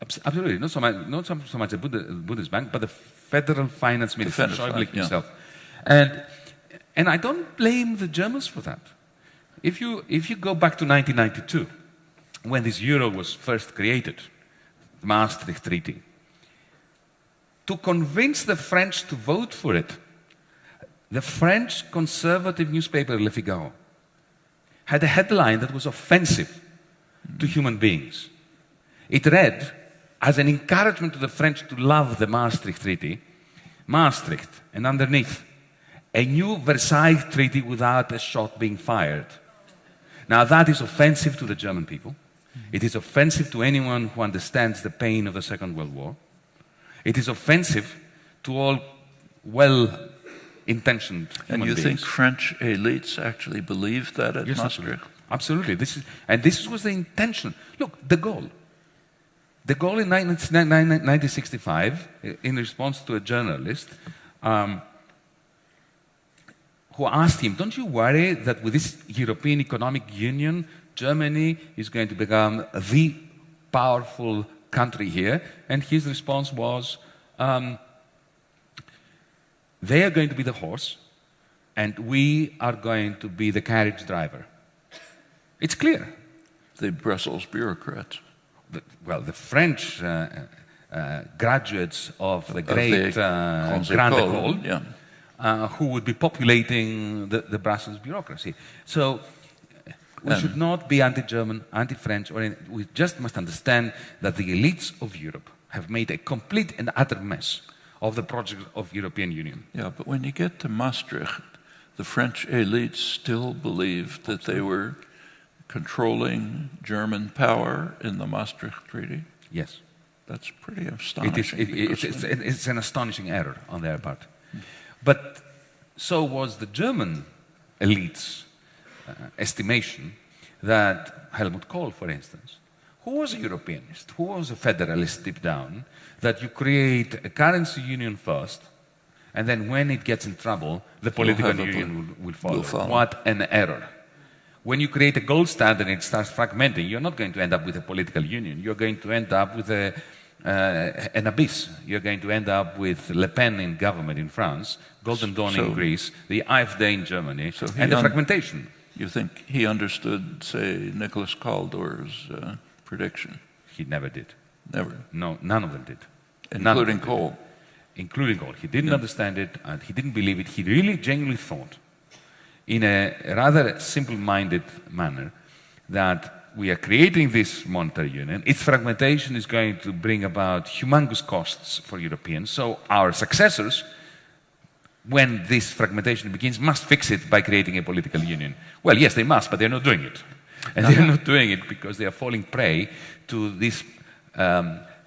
Absolutely. Not so much the Bundesbank, but the Federal Finance Minister, Schäuble himself. And I don't blame the Germans for that. If you go back to 1992, when this euro was first created, the Maastricht Treaty, to convince the French to vote for it, the French conservative newspaper Le Figaro had a headline that was offensive to human beings. It read, as an encouragement to the French to love the Maastricht Treaty, Maastricht, and underneath, a new Versailles Treaty without a shot being fired. Now that is offensive to the German people. It is offensive to anyone who understands the pain of the Second World War. It is offensive to all well-intentioned human beings.
And you think French elites actually believed that at Maastricht?
Absolutely. This was the intention. Look, de Gaulle in 1965, in response to a journalist who asked him, don't you worry that with this European Economic Union, Germany is going to become the powerful country here, and his response was, they are going to be the horse, and we are going to be the carriage driver. It's clear.
The Brussels bureaucrats.
The French graduates of the great Grande École, who would be populating the Brussels bureaucracy. So we should not be anti-German, anti-French, or anything. We just must understand that the elites of Europe have made a complete and utter mess of the project of European Union.
Yeah, but when you get to Maastricht, the French elites still believed that they were controlling German power in the Maastricht Treaty.
Yes.
That's pretty astonishing.
It's an astonishing error on their part. But so was the German elites' estimation that Helmut Kohl, for instance, who was a Europeanist, who was a federalist deep down, that you create a currency union first, and then when it gets in trouble, the political union will follow. What an error. When you create a gold standard and it starts fragmenting, you're not going to end up with a political union. You're going to end up with an abyss. You're going to end up with Le Pen in government in France, Golden Dawn in Greece, the AfD in Germany, and the fragmentation.
You think he understood, say, Nicholas Kaldor's prediction?
He never did.
Never?
No, none of them did.
Including Kohl?
Including Kohl. He didn't understand it, and he didn't believe it. He really genuinely thought, in a rather simple-minded manner, that we are creating this monetary union. Its fragmentation is going to bring about humongous costs for Europeans. So our successors, when this fragmentation begins, must fix it by creating a political union. Well, yes, they must, but they're not doing it. And they're not doing it because they are falling prey to this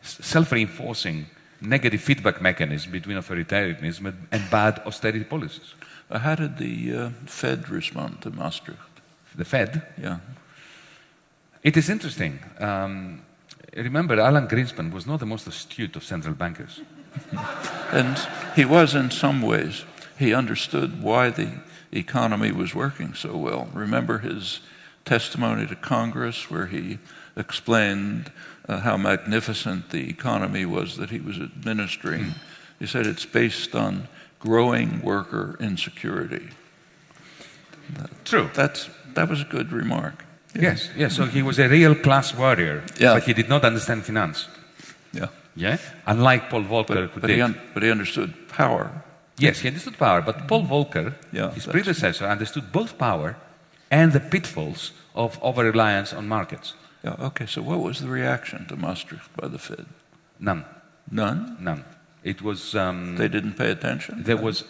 self-reinforcing negative feedback mechanism between authoritarianism and bad austerity policies.
How did the Fed respond to Maastricht?
The Fed?
Yeah.
It is interesting. Remember, Alan Greenspan was not the most astute of central bankers.
And he was in some ways. He understood why the economy was working so well. Remember his testimony to Congress where he explained how magnificent the economy was that he was administering. He said it's based on growing worker insecurity.
True.
That was a good remark.
Yes, yes. So he was a real class warrior, but he did not understand finance.
Yeah.
Yeah? Unlike Paul Volcker, who did.
But he understood power.
Yes, he understood power, but Paul Volcker, his predecessor, understood both power and the pitfalls of over-reliance on markets.
Yeah, okay, so what was the reaction to Maastricht by the Fed?
None.
None?
None. It was...
they didn't pay attention?
There was...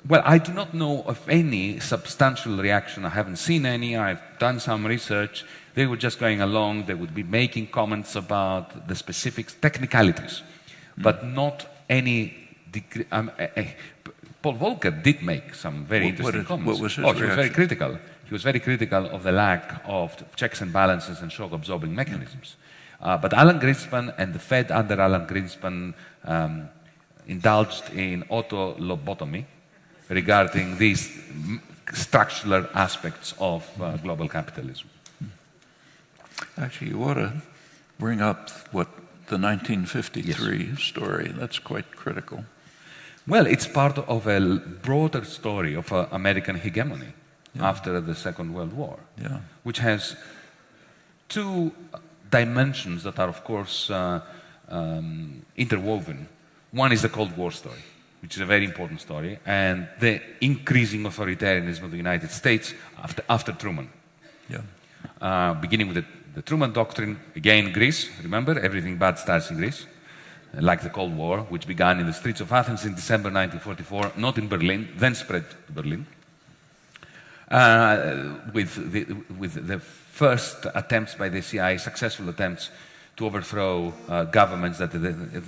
Well, I do not know of any substantial reaction. I haven't seen any. I've done some research. They were just going along. They would be making comments about the specific technicalities, but not any degree. Paul Volcker did make some very interesting comments.
What was his reaction?
He was very critical. He was very critical of the lack of checks and balances and shock-absorbing mechanisms. But Alan Greenspan and the Fed under Alan Greenspan indulged in auto-lobotomy regarding these structural aspects of global capitalism.
Actually, you ought to bring up what the 1953 story. That's quite critical.
Well, it's part of a broader story of American hegemony after the Second World War, which has two dimensions that are, of course, interwoven. One is the Cold War story, which is a very important story, and the increasing authoritarianism of the United States after Truman. Beginning with the Truman Doctrine, again Greece, remember, everything bad starts in Greece, like the Cold War, which began in the streets of Athens in December 1944, not in Berlin, then spread to Berlin, with the first attempts by the CIA, successful attempts to overthrow governments that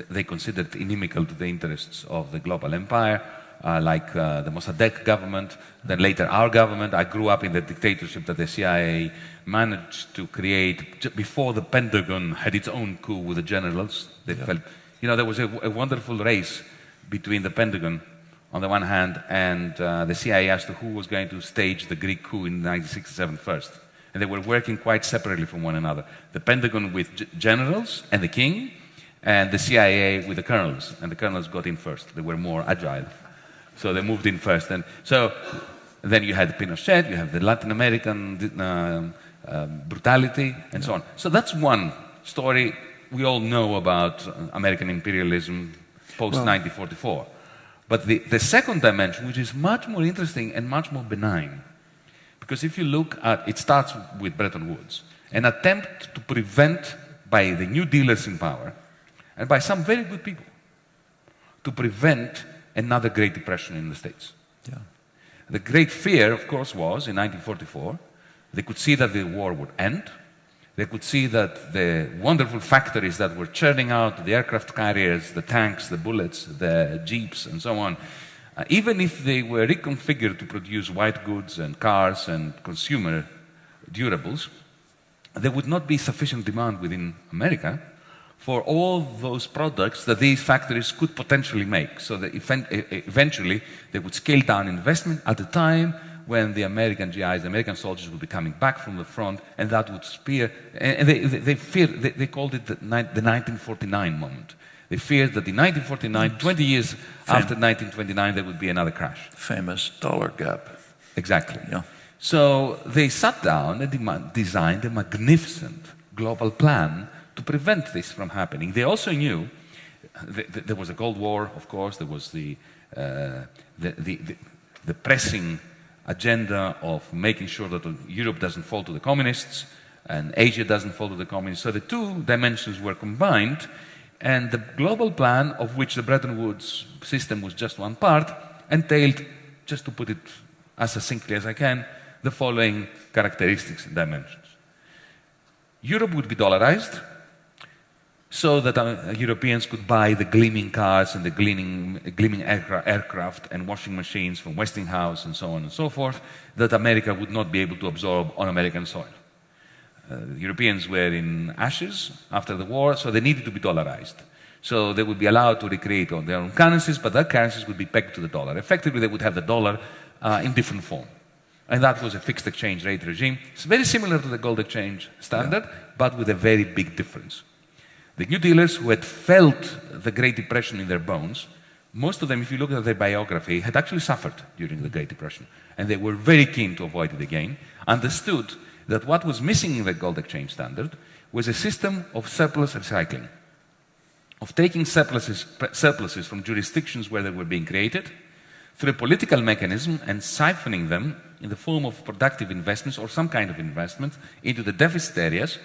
they considered inimical to the interests of the global empire, like the Mossadegh government, then later our government. I grew up in the dictatorship that the CIA managed to create before the Pentagon had its own coup with the generals. They felt, there was a wonderful race between the Pentagon on the one hand and the CIA as to who was going to stage the Greek coup in 1967 first. and they were working quite separately from one another. The Pentagon with generals and the king, and the CIA with the colonels, and the colonels got in first. They were more agile, so they moved in first. And so then you had Pinochet, you have the Latin American brutality, and so on. So that's one story we all know about American imperialism post-1944. But the second dimension, which is much more interesting and much more benign, because if you look at, it starts with Bretton Woods, an attempt to prevent, by the new dealers in power, and by some very good people, to prevent another Great Depression in the States.
Yeah.
The great fear, of course, was, in 1944, they could see that the war would end. They could see that the wonderful factories that were churning out the aircraft carriers, the tanks, the bullets, the jeeps, and so on, even if they were reconfigured to produce white goods and cars and consumer durables, there would not be sufficient demand within America for all those products that these factories could potentially make. So that eventually they would scale down investment at a time when the American GIs, the American soldiers, would be coming back from the front, and that would spear. And they called it the 1949 moment. They feared that in 1949, 20 years after 1929, there would be another crash.
Famous dollar gap.
Exactly.
Yeah.
So they sat down and designed a magnificent global plan to prevent this from happening. They also knew there was a Cold War, of course. There was the pressing agenda of making sure that Europe doesn't fall to the communists and Asia doesn't fall to the communists. So the two dimensions were combined, and the global plan, of which the Bretton Woods system was just one part, entailed, just to put it as succinctly as I can, the following characteristics and dimensions. Europe would be dollarized, so that Europeans could buy the gleaming cars and the gleaming aircraft and washing machines from Westinghouse and so on and so forth, that America would not be able to absorb on American soil. The Europeans were in ashes after the war, so they needed to be dollarized. So they would be allowed to recreate on their own currencies, but their currencies would be pegged to the dollar. Effectively, they would have the dollar in different form. And that was a fixed exchange rate regime. It's very similar to the gold exchange standard, but with a very big difference. The New Dealers, who had felt the Great Depression in their bones, most of them, if you look at their biography, had actually suffered during the Great Depression. And they were very keen to avoid it again, understood that what was missing in the gold exchange standard was a system of surplus recycling, of taking surpluses from jurisdictions where they were being created, through a political mechanism, and siphoning them in the form of productive investments or some kind of investment into the deficit areas,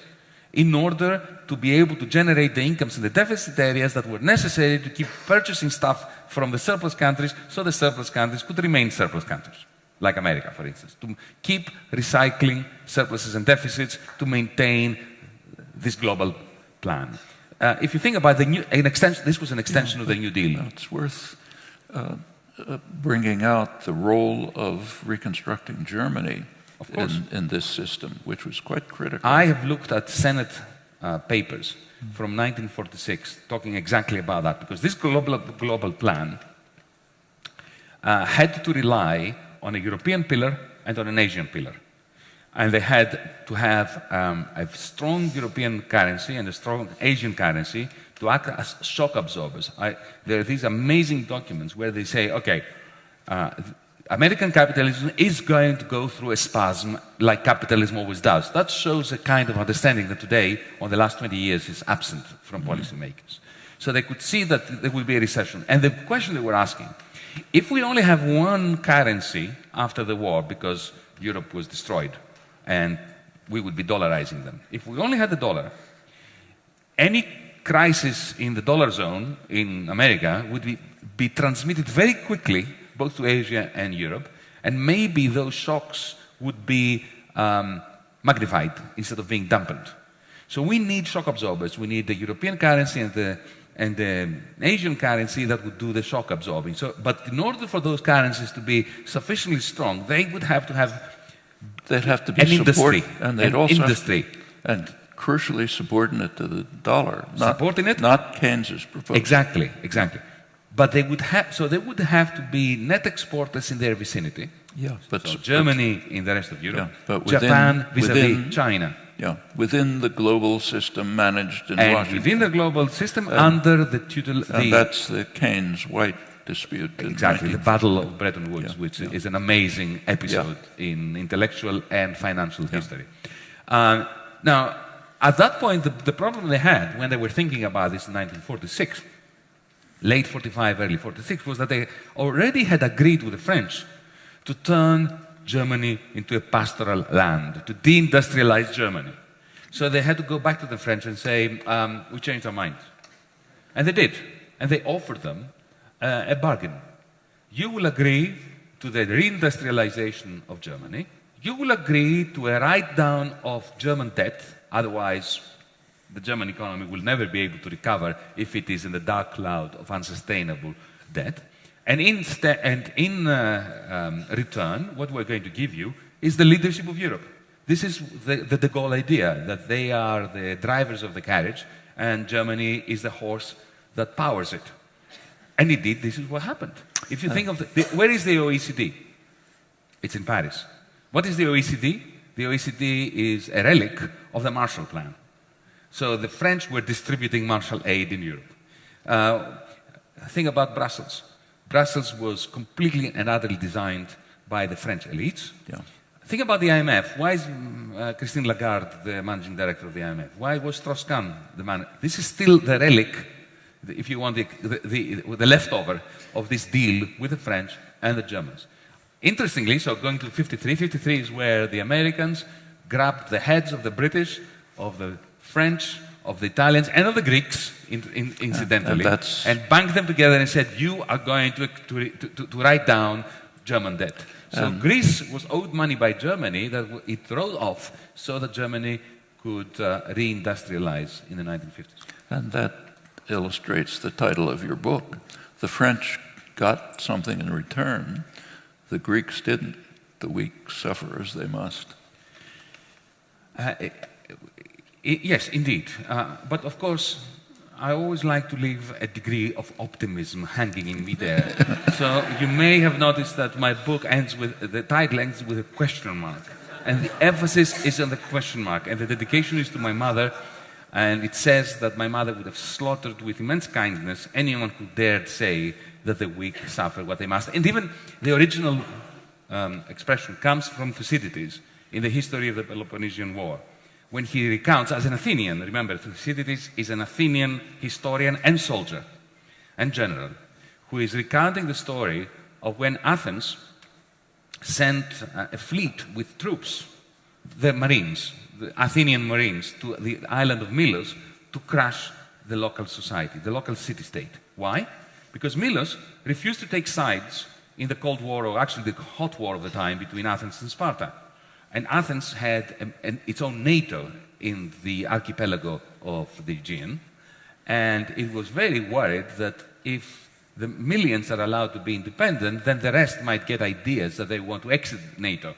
in order to be able to generate the incomes in the deficit areas that were necessary to keep purchasing stuff from the surplus countries, so the surplus countries could remain surplus countries, like America, for instance, to keep recycling surpluses and deficits to maintain this global plan. If you think about this was an extension of the New Deal.
It's worth bringing out the role of reconstructing Germany in this system, which was quite critical.
I have looked at Senate papers from 1946 talking exactly about that, because this global plan had to rely on a European pillar and on an Asian pillar. And they had to have a strong European currency and a strong Asian currency to act as shock absorbers. There are these amazing documents where they say, okay, American capitalism is going to go through a spasm like capitalism always does. That shows a kind of understanding that today, or the last 20 years, is absent from policymakers. So they could see that there will be a recession. And the question they were asking, if we only have one currency after the war, because Europe was destroyed, and we would be dollarizing them. If we only had the dollar, any crisis in the dollar zone in America would be transmitted very quickly, both to Asia and Europe, and maybe those shocks would be magnified instead of being dampened. So we need shock absorbers. We need the European currency and the Asian currency that would do the shock absorbing. But in order for those currencies to be sufficiently strong, they would have to have
they'd have to be
an industry,
and they'd also
industry,
and crucially subordinate to the dollar, not Keynes's proposal.
Exactly. But they would have to be net exporters in their vicinity,
Yeah, but
so Germany in the rest of Europe,
yeah, but
Japan vis-à-vis China.
Yeah, within the global system managed in
And
Washington.
within the global system, under the tutelage...
And that's the Keynes-White dispute.
Exactly, the Battle of Bretton Woods,
Yeah,
which
yeah.
is an amazing episode in intellectual and financial history. Now, at that point, the problem they had when they were thinking about this in 1946, late 45, early 46, was that they already had agreed with the French to turn Germany into a pastoral land, to deindustrialize Germany. So they had to go back to the French and say, we changed our mind. And they did. And they offered them a bargain. You will agree to the reindustrialization of Germany. You will agree to a write-down of German debt. Otherwise, the German economy will never be able to recover if it is in the dark cloud of unsustainable debt. And in return, what we're going to give you is the leadership of Europe. This is the de Gaulle idea, that they are the drivers of the carriage and Germany is the horse that powers it. And indeed, this is what happened. If you think of where is the OECD? It's in Paris. What is the OECD? The OECD is a relic of the Marshall Plan. So the French were distributing Marshall aid in Europe. Think about Brussels. Brussels was completely and utterly designed by the French elites. Yeah. Think about the IMF. Why is Christine Lagarde the managing director of the IMF? Why was Strauss-Kahn the man? This is still the relic, if you want, the leftover of this deal with the French and the Germans. Interestingly, so going to 53, 53 is where the Americans grabbed the heads of the British, of the French, of the Italians, and of the Greeks, incidentally, and banked them together and said, you are going to write down German debt. So Greece was owed money by Germany that it wrote off so that Germany could reindustrialize in the 1950s.
And that illustrates the title of your book. The French got something in return. The Greeks didn't. The weak suffer as they must.
Yes, indeed. But of course, I always like to leave a degree of optimism hanging in midair. So you may have noticed that my book ends with, the title ends with a question mark. And the emphasis is on the question mark. And the dedication is to my mother. And it says that my mother would have slaughtered with immense kindness anyone who dared say that the weak suffer what they must. And even the original expression comes from Thucydides in the history of the Peloponnesian War, when he recounts, as an Athenian, remember, Thucydides is an Athenian historian and soldier and general, who is recounting the story of when Athens sent a fleet with troops, the Marines, the Athenian Marines, to the island of Milos to crush the local society, the local city-state. Why? Because Milos refused to take sides in the Cold War, or actually the hot war of the time between Athens and Sparta. And Athens had its own NATO in the archipelago of the Aegean, and it was very worried that if the millions are allowed to be independent, then the rest might get ideas that they want to exit NATO,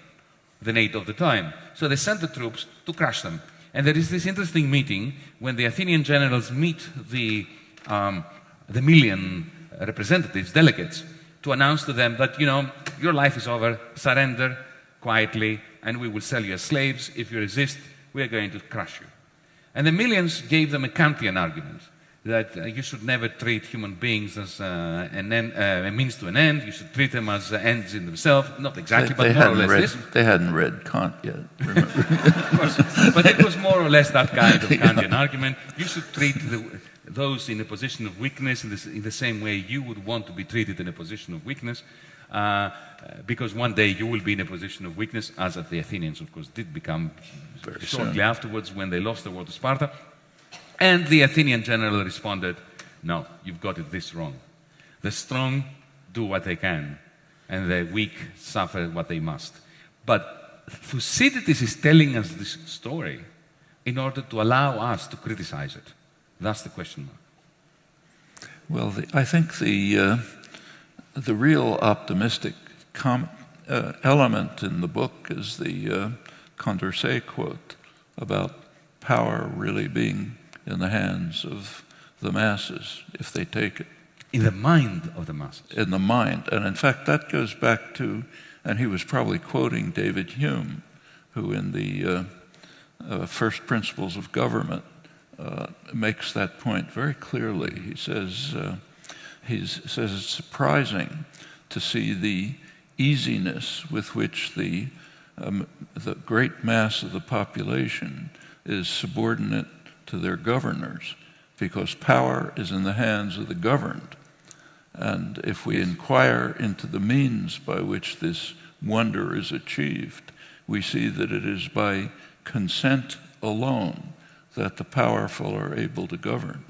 the NATO of the time. So they sent the troops to crush them. And there is this interesting meeting when the Athenian generals meet the million representatives, delegates, to announce to them that, you know, your life is over, surrender quietly, and we will sell you as slaves. If you resist, we are going to crush you. And the millions gave them a Kantian argument, that you should never treat human beings as a means to an end. You should treat them as ends in themselves. Not exactly, but more or less this.
They hadn't read Kant yet, remember?
Of course. But it was more or less that kind of Kantian argument. You should treat those in a position of weakness in the same way you would want to be treated in a position of weakness. Because one day you will be in a position of weakness, as the Athenians, of course, did become very shortly afterwards when they lost the war to Sparta. And the Athenian general responded, no, you've got it this wrong. The strong do what they can, and the weak suffer what they must. But Thucydides is telling us this story in order to allow us to criticize it. That's the question mark.
Well, I think the real optimistic element in the book is the Condorcet quote about power really being in the hands of the masses, if they take it.
In the mind of the masses.
In the mind. And in fact, that goes back to And he was probably quoting David Hume, who in the First Principles of Government makes that point very clearly. He says it's surprising to see the easiness with which the great mass of the population is subordinate to their governors, because power is in the hands of the governed. And if we inquire into the means by which this wonder is achieved, we see that it is by consent alone that the powerful are able to govern.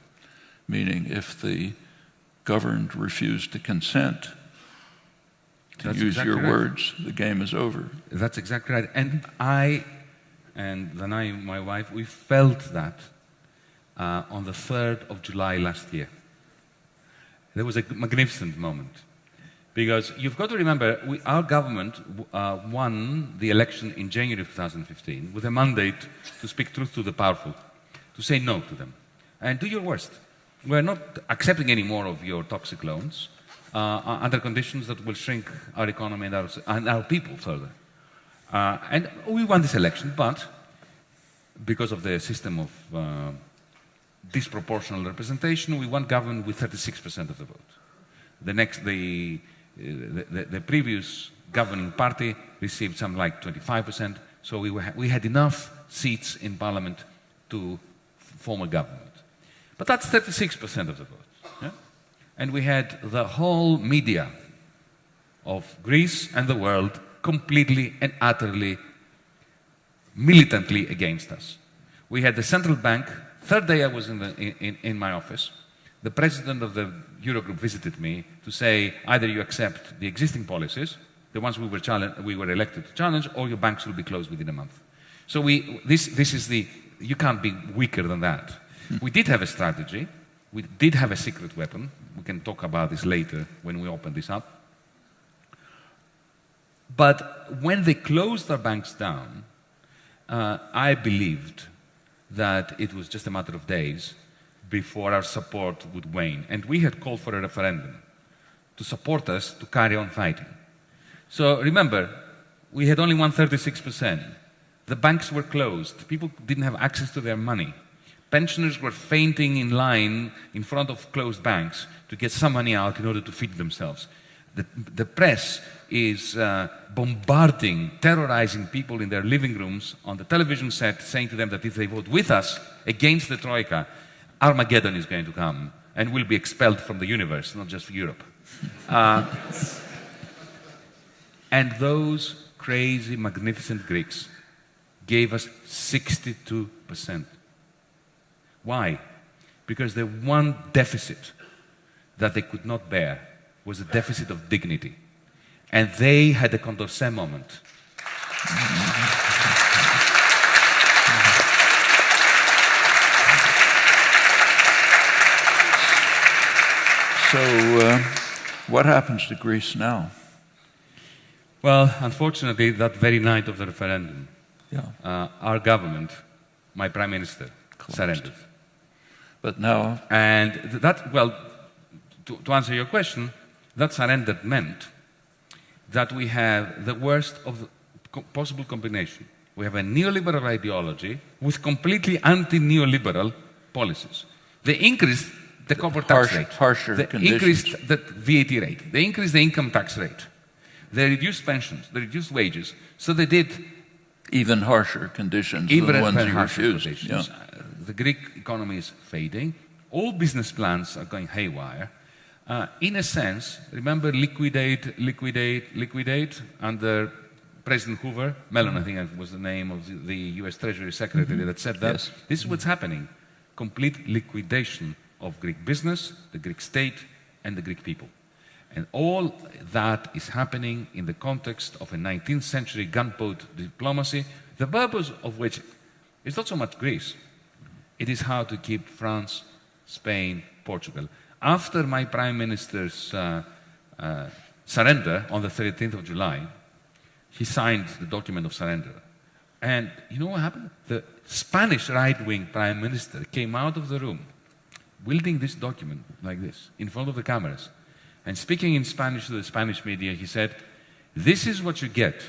Meaning, if the governed refuse to consent, to use your words, the game is over.
That's exactly right. And I, and Danai, my wife, we felt that on the 3rd of July last year. There was a magnificent moment. Because you've got to remember, our government won the election in January of 2015 with a mandate to speak truth to the powerful, to say no to them, and do your worst. We're not accepting any more of your toxic loans under conditions that will shrink our economy and our people further. And we won this election, but because of the system of disproportional representation, we won government with 36% of the vote. The previous governing party received something like 25%, so we had enough seats in parliament to form a government. But that's 36% of the vote. Yeah? And we had the whole media of Greece and the world completely and utterly, militantly against us. We had the central bank. Third day I was in my office. The president of the Eurogroup visited me to say, either you accept the existing policies, the ones we were elected to challenge, or your banks will be closed within a month. So this is you can't be weaker than that. We did have a strategy. We did have a secret weapon. We can talk about this later when we open this up. But when they closed our banks down, I believed that it was just a matter of days before our support would wane. And we had called for a referendum to support us to carry on fighting. So remember, we had only won 36%. The banks were closed. People didn't have access to their money. Pensioners were fainting in line in front of closed banks to get some money out in order to feed themselves. The press is bombarding, terrorizing people in their living rooms on the television set, saying to them that if they vote with us against the Troika, Armageddon is going to come and will be expelled from the universe, not just Europe. And those crazy, magnificent Greeks gave us 62%. Why? Because the one deficit that they could not bear was a deficit of dignity. And they had a Condorcet moment.
So, what happens to Greece now?
Well, unfortunately, that very night of the referendum, our government, my prime minister, surrendered.
But now...
And that, well, to answer your question, that surrender meant that we have the worst of the possible combination. We have a neoliberal ideology with completely anti-neoliberal policies. They increased the corporate tax rate.
Harsher
they
conditions.
Increased the VAT rate. They increased the income tax rate. They reduced pensions. They reduced wages. So they did...
Even harsher conditions than the ones you refused. Yeah.
The Greek economy is fading. All business plans are going haywire. In a sense, remember liquidate under President Hoover? Mellon, I think was the name of the US Treasury Secretary that said that.
Yes.
This is what's happening. Complete liquidation of Greek business, the Greek state, and the Greek people. And all that is happening in the context of a 19th century gunboat diplomacy, the purpose of which is not so much Greece. It is how to keep France, Spain, Portugal. After my Prime Minister's surrender on the 13th of July, he signed the document of surrender. And you know what happened? The Spanish right-wing Prime Minister came out of the room wielding this document like this, in front of the cameras. And speaking in Spanish to the Spanish media, he said, This is what you get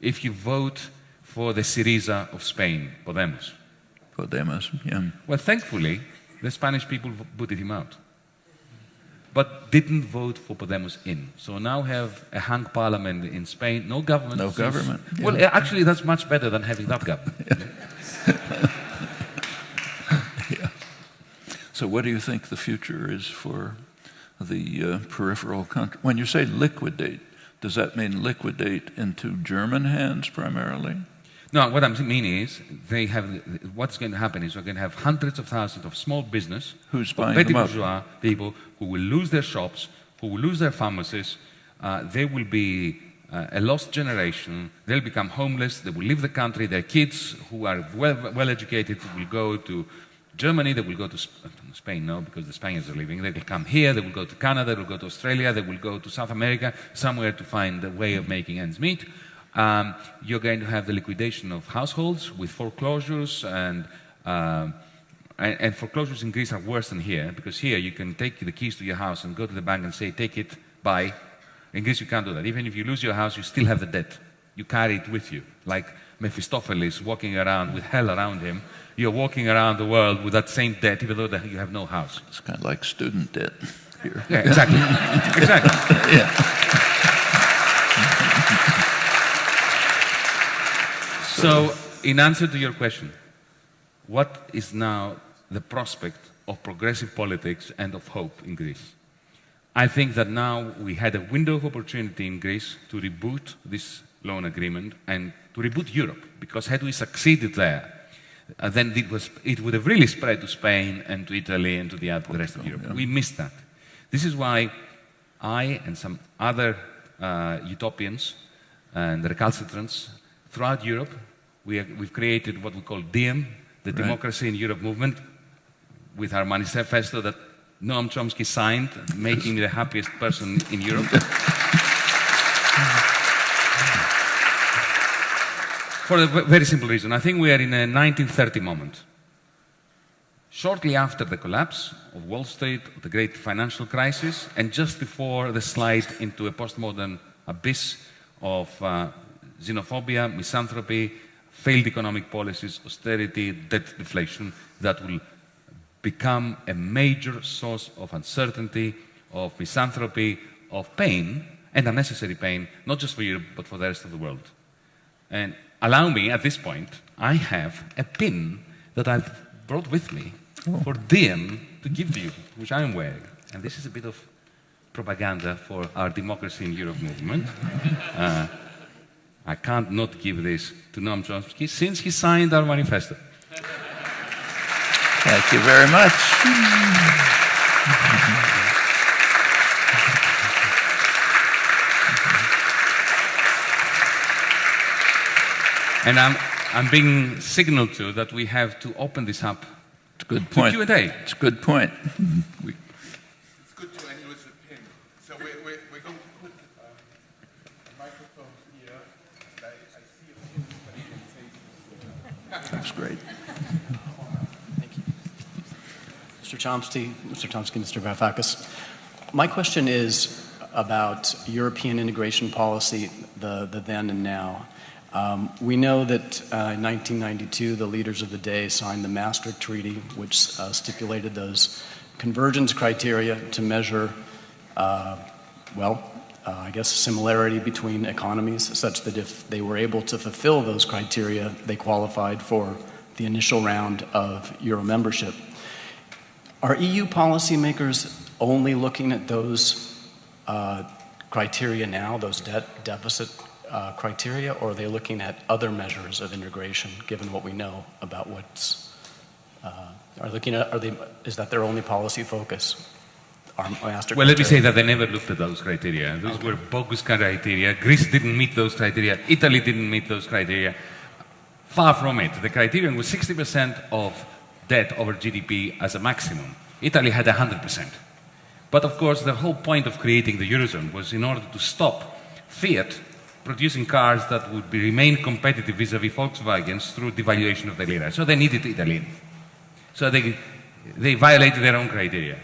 if you vote for the Syriza of Spain, Podemos.
Podemos, yeah.
Well, thankfully, the Spanish people booted him out, but didn't vote for Podemos in. So now have a hung parliament in Spain, no government.
No government. Yeah.
Well, actually, that's much better than having that government.
Yeah. So what do you think the future is for the peripheral country? When you say liquidate, does that mean liquidate into German hands primarily?
No, what I mean is, what's going to happen is we're going to have hundreds of thousands of small business,
who's buying
petty
them up?
bourgeois people who will lose their shops, who will lose their pharmacies. They will be a lost generation. They'll become homeless. They will leave the country. Their kids, who are well educated, will go to Germany. They will go to Spain, no, because the Spaniards are leaving. They will come here. They will go to Canada. They will go to Australia. They will go to South America, somewhere to find a way of making ends meet. You're going to have the liquidation of households with foreclosures, and foreclosures in Greece are worse than here, because here you can take the keys to your house and go to the bank and say, take it, bye. In Greece you can't do that. Even if you lose your house, you still have the debt. You carry it with you, like Mephistopheles walking around with hell around him. You're walking around the world with that same debt, even though you have no house.
It's kind of like student debt here.
Yeah, exactly. Exactly.
Yeah.
So, in answer to your question, what is now the prospect of progressive politics and of hope in Greece? I think that now we had a window of opportunity in Greece to reboot this loan agreement and to reboot Europe, because had we succeeded there, then it would have really spread to Spain and to Italy and to the rest of Europe.
Yeah.
We missed that. This is why I and some other utopians and recalcitrants throughout Europe, we've created what we call DiEM, the
Right.
Democracy in Europe movement, with our manifesto that Noam Chomsky signed, making me the happiest person in Europe. For a very simple reason. I think we are in a 1930 moment. Shortly after the collapse of Wall Street, the great financial crisis, and just before the slide into a postmodern abyss of xenophobia, misanthropy, failed economic policies, austerity, debt deflation, that will become a major source of uncertainty, of misanthropy, of pain, and unnecessary pain, not just for Europe, but for the rest of the world. And allow me, at this point, I have a pin that I've brought with me for DiEM to give to you, which I'm wearing. And this is a bit of propaganda for our Democracy in Europe movement. I can't not give this to Noam Chomsky since he signed our manifesto.
Thank you very much.
And I'm being signaled to that we have to open this up.
It's a good point.
To Q&A.
It's a good point.
It's good to end with a pin. So we're going to put a microphone here. I see a pin, but you can say
That's great.
Thank you. Mr. Chomsky, Mr. Varoufakis. My question is about European integration policy, the then and now. We know that in 1992, the leaders of the day signed the Maastricht Treaty, which stipulated those convergence criteria to measure, I guess, similarity between economies, such that if they were able to fulfill those criteria, they qualified for the initial round of Euro membership. Are EU policymakers only looking at those criteria now, those deficit criteria, or are they looking at other measures of integration, given what we know about what's, is that their only policy focus?
Well, let me say that they never looked at those criteria. Those were bogus criteria. Greece didn't meet those criteria. Italy didn't meet those criteria. Far from it. The criterion was 60% of debt over GDP as a maximum. Italy had 100%. But of course, the whole point of creating the Eurozone was in order to stop Fiat producing cars that would remain competitive vis-à-vis Volkswagens through devaluation of the lira. So they needed Italy. So they violated their own criteria.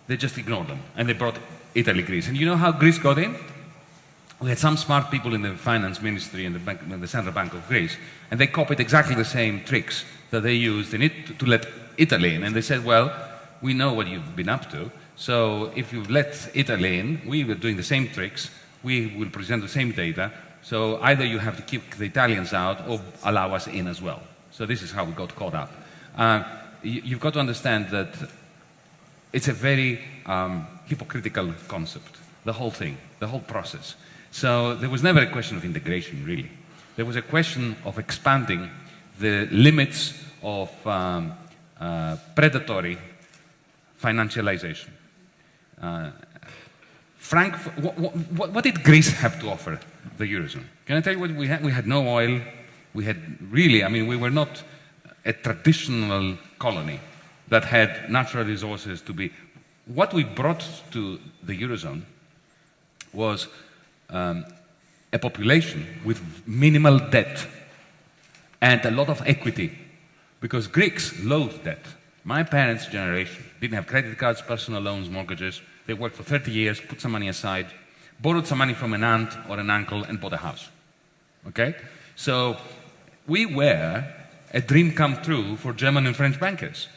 They just ignored them, and they brought Italy, Greece. And you know how Greece got in? we had some smart people in the finance ministry and the Central Bank of Greece, and they copied exactly the same tricks that they used to let Italy in. And they said, well, we know what you've been up to, so if you've let Italy in, we were doing the same tricks, we will present the same data, so either you have to keep the Italians out or allow us in as well. So this is how we got caught up. You've got to understand that it's a very hypocritical concept, the whole thing, the whole process. So there was never a question of integration, really. There was a question of expanding the limits of predatory financialization. Frank, what did Greece have to offer the Eurozone? Can I tell you what we had? We had no oil. We had really, I mean, we were not a traditional colony that had natural resources to be. What we brought to the Eurozone was a population with minimal debt and a lot of equity, because Greeks loathed debt. My parents' generation didn't have credit cards, personal loans, mortgages. They worked for 30 years, put some money aside, borrowed some money from an aunt or an uncle, and bought a house. Okay? So we were a dream come true for German and French bankers.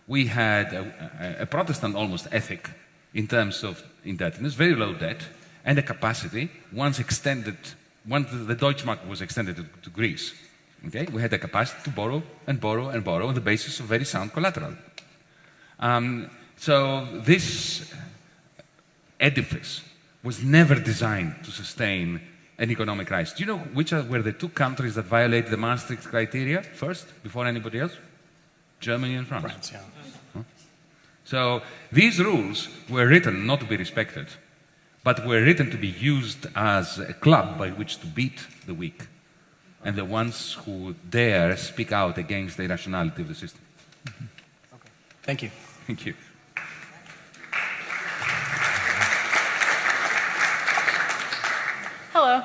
We had a Protestant almost ethic in terms of indebtedness, very low debt, and a capacity, once the Deutschmark was extended to Greece. Okay? We had the capacity to borrow and borrow and borrow on the basis of very sound collateral. So this edifice was never designed to sustain an economic rise. Do you know which were the two countries that violated the Maastricht criteria first, before anybody else? Germany and France.
France, yeah.
Huh? So these rules were written not to be respected, but were written to be used as a club by which to beat the weak and the ones who dare speak out against the irrationality of the system.
Mm-hmm. Okay. Thank you.
Thank you.
Hello.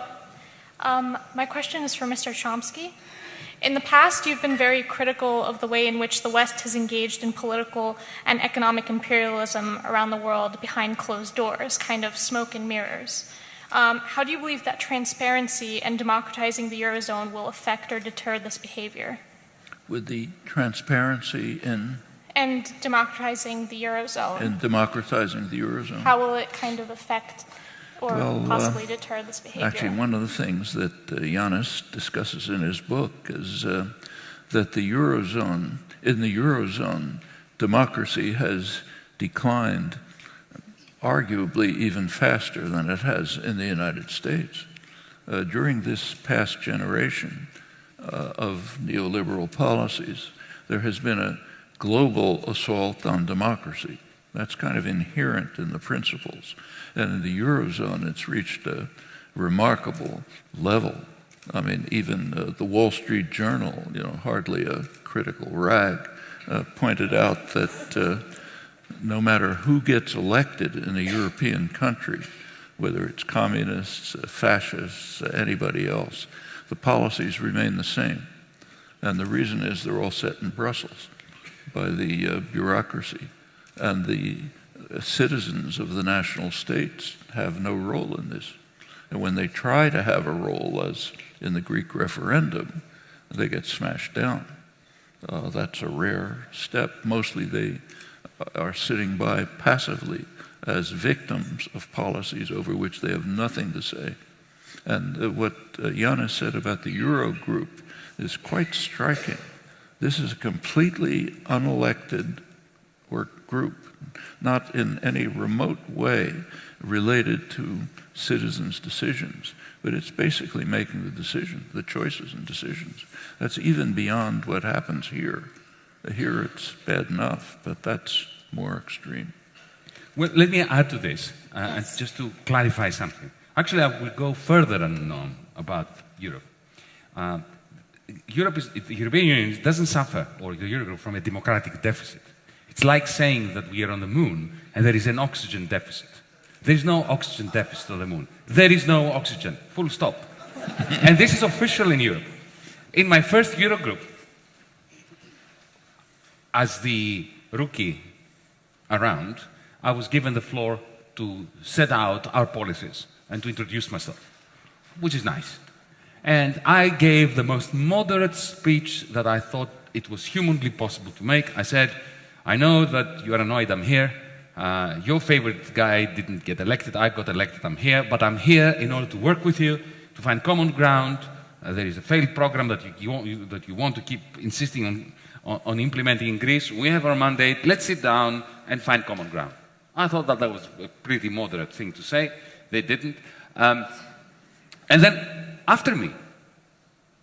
My question is for Mr. Chomsky. In the past, you've been very critical of the way in which the West has engaged in political and economic imperialism around the world behind closed doors, kind of smoke and mirrors. How do you believe that transparency and democratizing the Eurozone will affect or deter this behavior?
With the transparency in...
And democratizing the Eurozone.
And democratizing the Eurozone.
How will it kind of affect or possibly deter this behavior?
Actually, one of the things that Yianis discusses in his book is that the Eurozone, in the Eurozone, democracy has declined arguably even faster than it has in the United States. During this past generation of neoliberal policies, there has been a global assault on democracy. That's kind of inherent in the principles. And in the Eurozone, it's reached a remarkable level. I mean, even the Wall Street Journal, hardly a critical rag, pointed out that no matter who gets elected in a European country, whether it's communists, fascists, anybody else, the policies remain the same. And the reason is they're all set in Brussels by the bureaucracy. And the citizens of the national states have no role in this. And when they try to have a role, as in the Greek referendum, they get smashed down. That's a rare step. Mostly they are sitting by passively as victims of policies over which they have nothing to say. And what Yianis said about the Eurogroup is quite striking. This is a completely unelected work group, not in any remote way related to citizens' decisions, but it's basically making the decisions, the choices and decisions. That's even beyond what happens here. Here it's bad enough, but that's more extreme.
Well, let me add to this, just to clarify something. Actually, I will go further than Noam about Europe. The European Union doesn't suffer, or the Eurogroup, from a democratic deficit. It's like saying that we are on the moon and there is an oxygen deficit. There is no oxygen deficit on the moon. There is no oxygen, full stop. And this is official in Europe. In my first Eurogroup, as the rookie around, I was given the floor to set out our policies and to introduce myself. which is nice. And I gave the most moderate speech that I thought it was humanly possible to make. I said, I know that you are annoyed I'm here. Your favorite guy didn't get elected. I got elected. I'm here. But I'm here in order to work with you, to find common ground. There is a failed program that you want to keep insisting on implementing in Greece. We have our mandate. Let's sit down and find common ground. I thought that was a pretty moderate thing to say. They didn't. And then after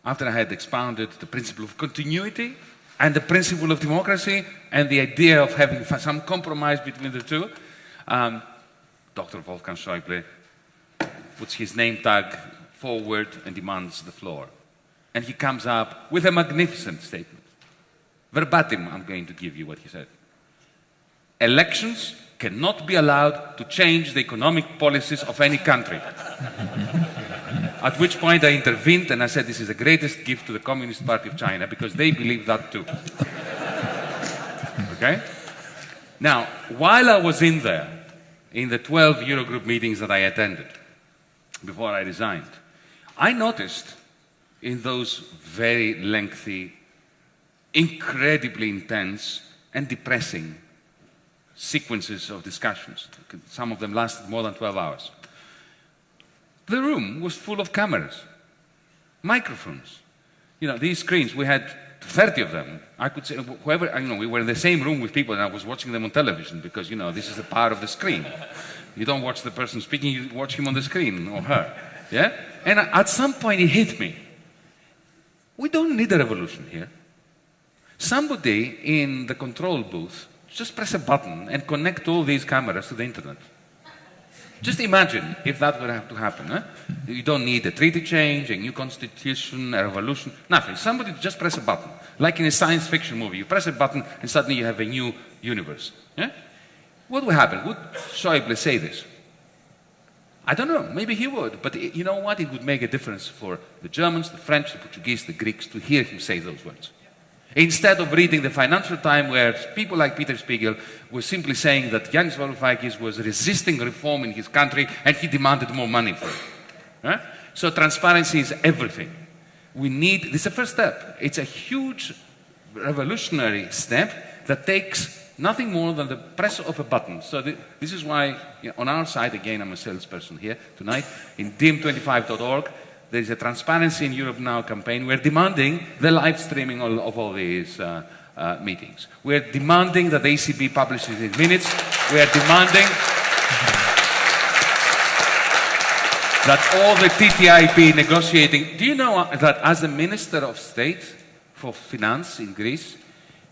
I had expounded the principle of continuity and the principle of democracy and the idea of having some compromise between the two, Dr. Wolfgang Schäuble puts his name tag forward and demands the floor. And he comes up with a magnificent statement. Verbatim, I'm going to give you what he said. Elections cannot be allowed to change the economic policies of any country. At which point I intervened and I said, this is the greatest gift to the Communist Party of China because they believe that too. Okay? Now, while I was in there, in the 12 Eurogroup meetings that I attended before I resigned, I noticed in those very lengthy, incredibly intense and depressing sequences of discussions, some of them lasted more than 12 hours, the room was full of cameras, microphones. You know, these screens, we had 30 of them. I could say, whoever, you know, we were in the same room with people and I was watching them on television because, you know, this is the power of the screen. You don't watch the person speaking, you watch him on the screen, or her. Yeah? And at some point it hit me. We don't need a revolution here. Somebody in the control booth, just press a button and connect all these cameras to the internet. Just imagine if that would have to happen. Huh? You don't need a treaty change, a new constitution, a revolution, nothing. Somebody just press a button. Like in a science fiction movie, you press a button and suddenly you have a new universe. Yeah? What would happen? Would Schäuble say this? I don't know, maybe he would, but you know what? It would make a difference for the Germans, the French, the Portuguese, the Greeks to hear him say those words. Instead of reading the Financial Times where people like Peter Spiegel were simply saying that Yianis Varoufakis was resisting reform in his country and he demanded more money for it. Right? So transparency is everything. We need, this is the first step. It's a huge revolutionary step that takes nothing more than the press of a button. So this is why, you know, on our side, again, I'm a salesperson here tonight, in dim25.org, there is a Transparency in Europe Now campaign. We're demanding the live streaming of all these meetings. We're demanding that the ECB publishes its minutes. We're demanding that all the TTIP negotiating... Do you know that as the Minister of State for Finance in Greece,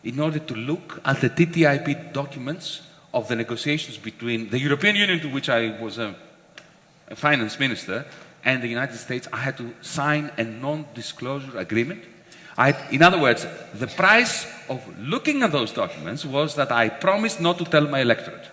in order to look at the TTIP documents of the negotiations between the European Union, to which I was a finance minister, and the United States, I had to sign a non-disclosure agreement. In other words, the price of looking at those documents was that I promised not to tell my electorate.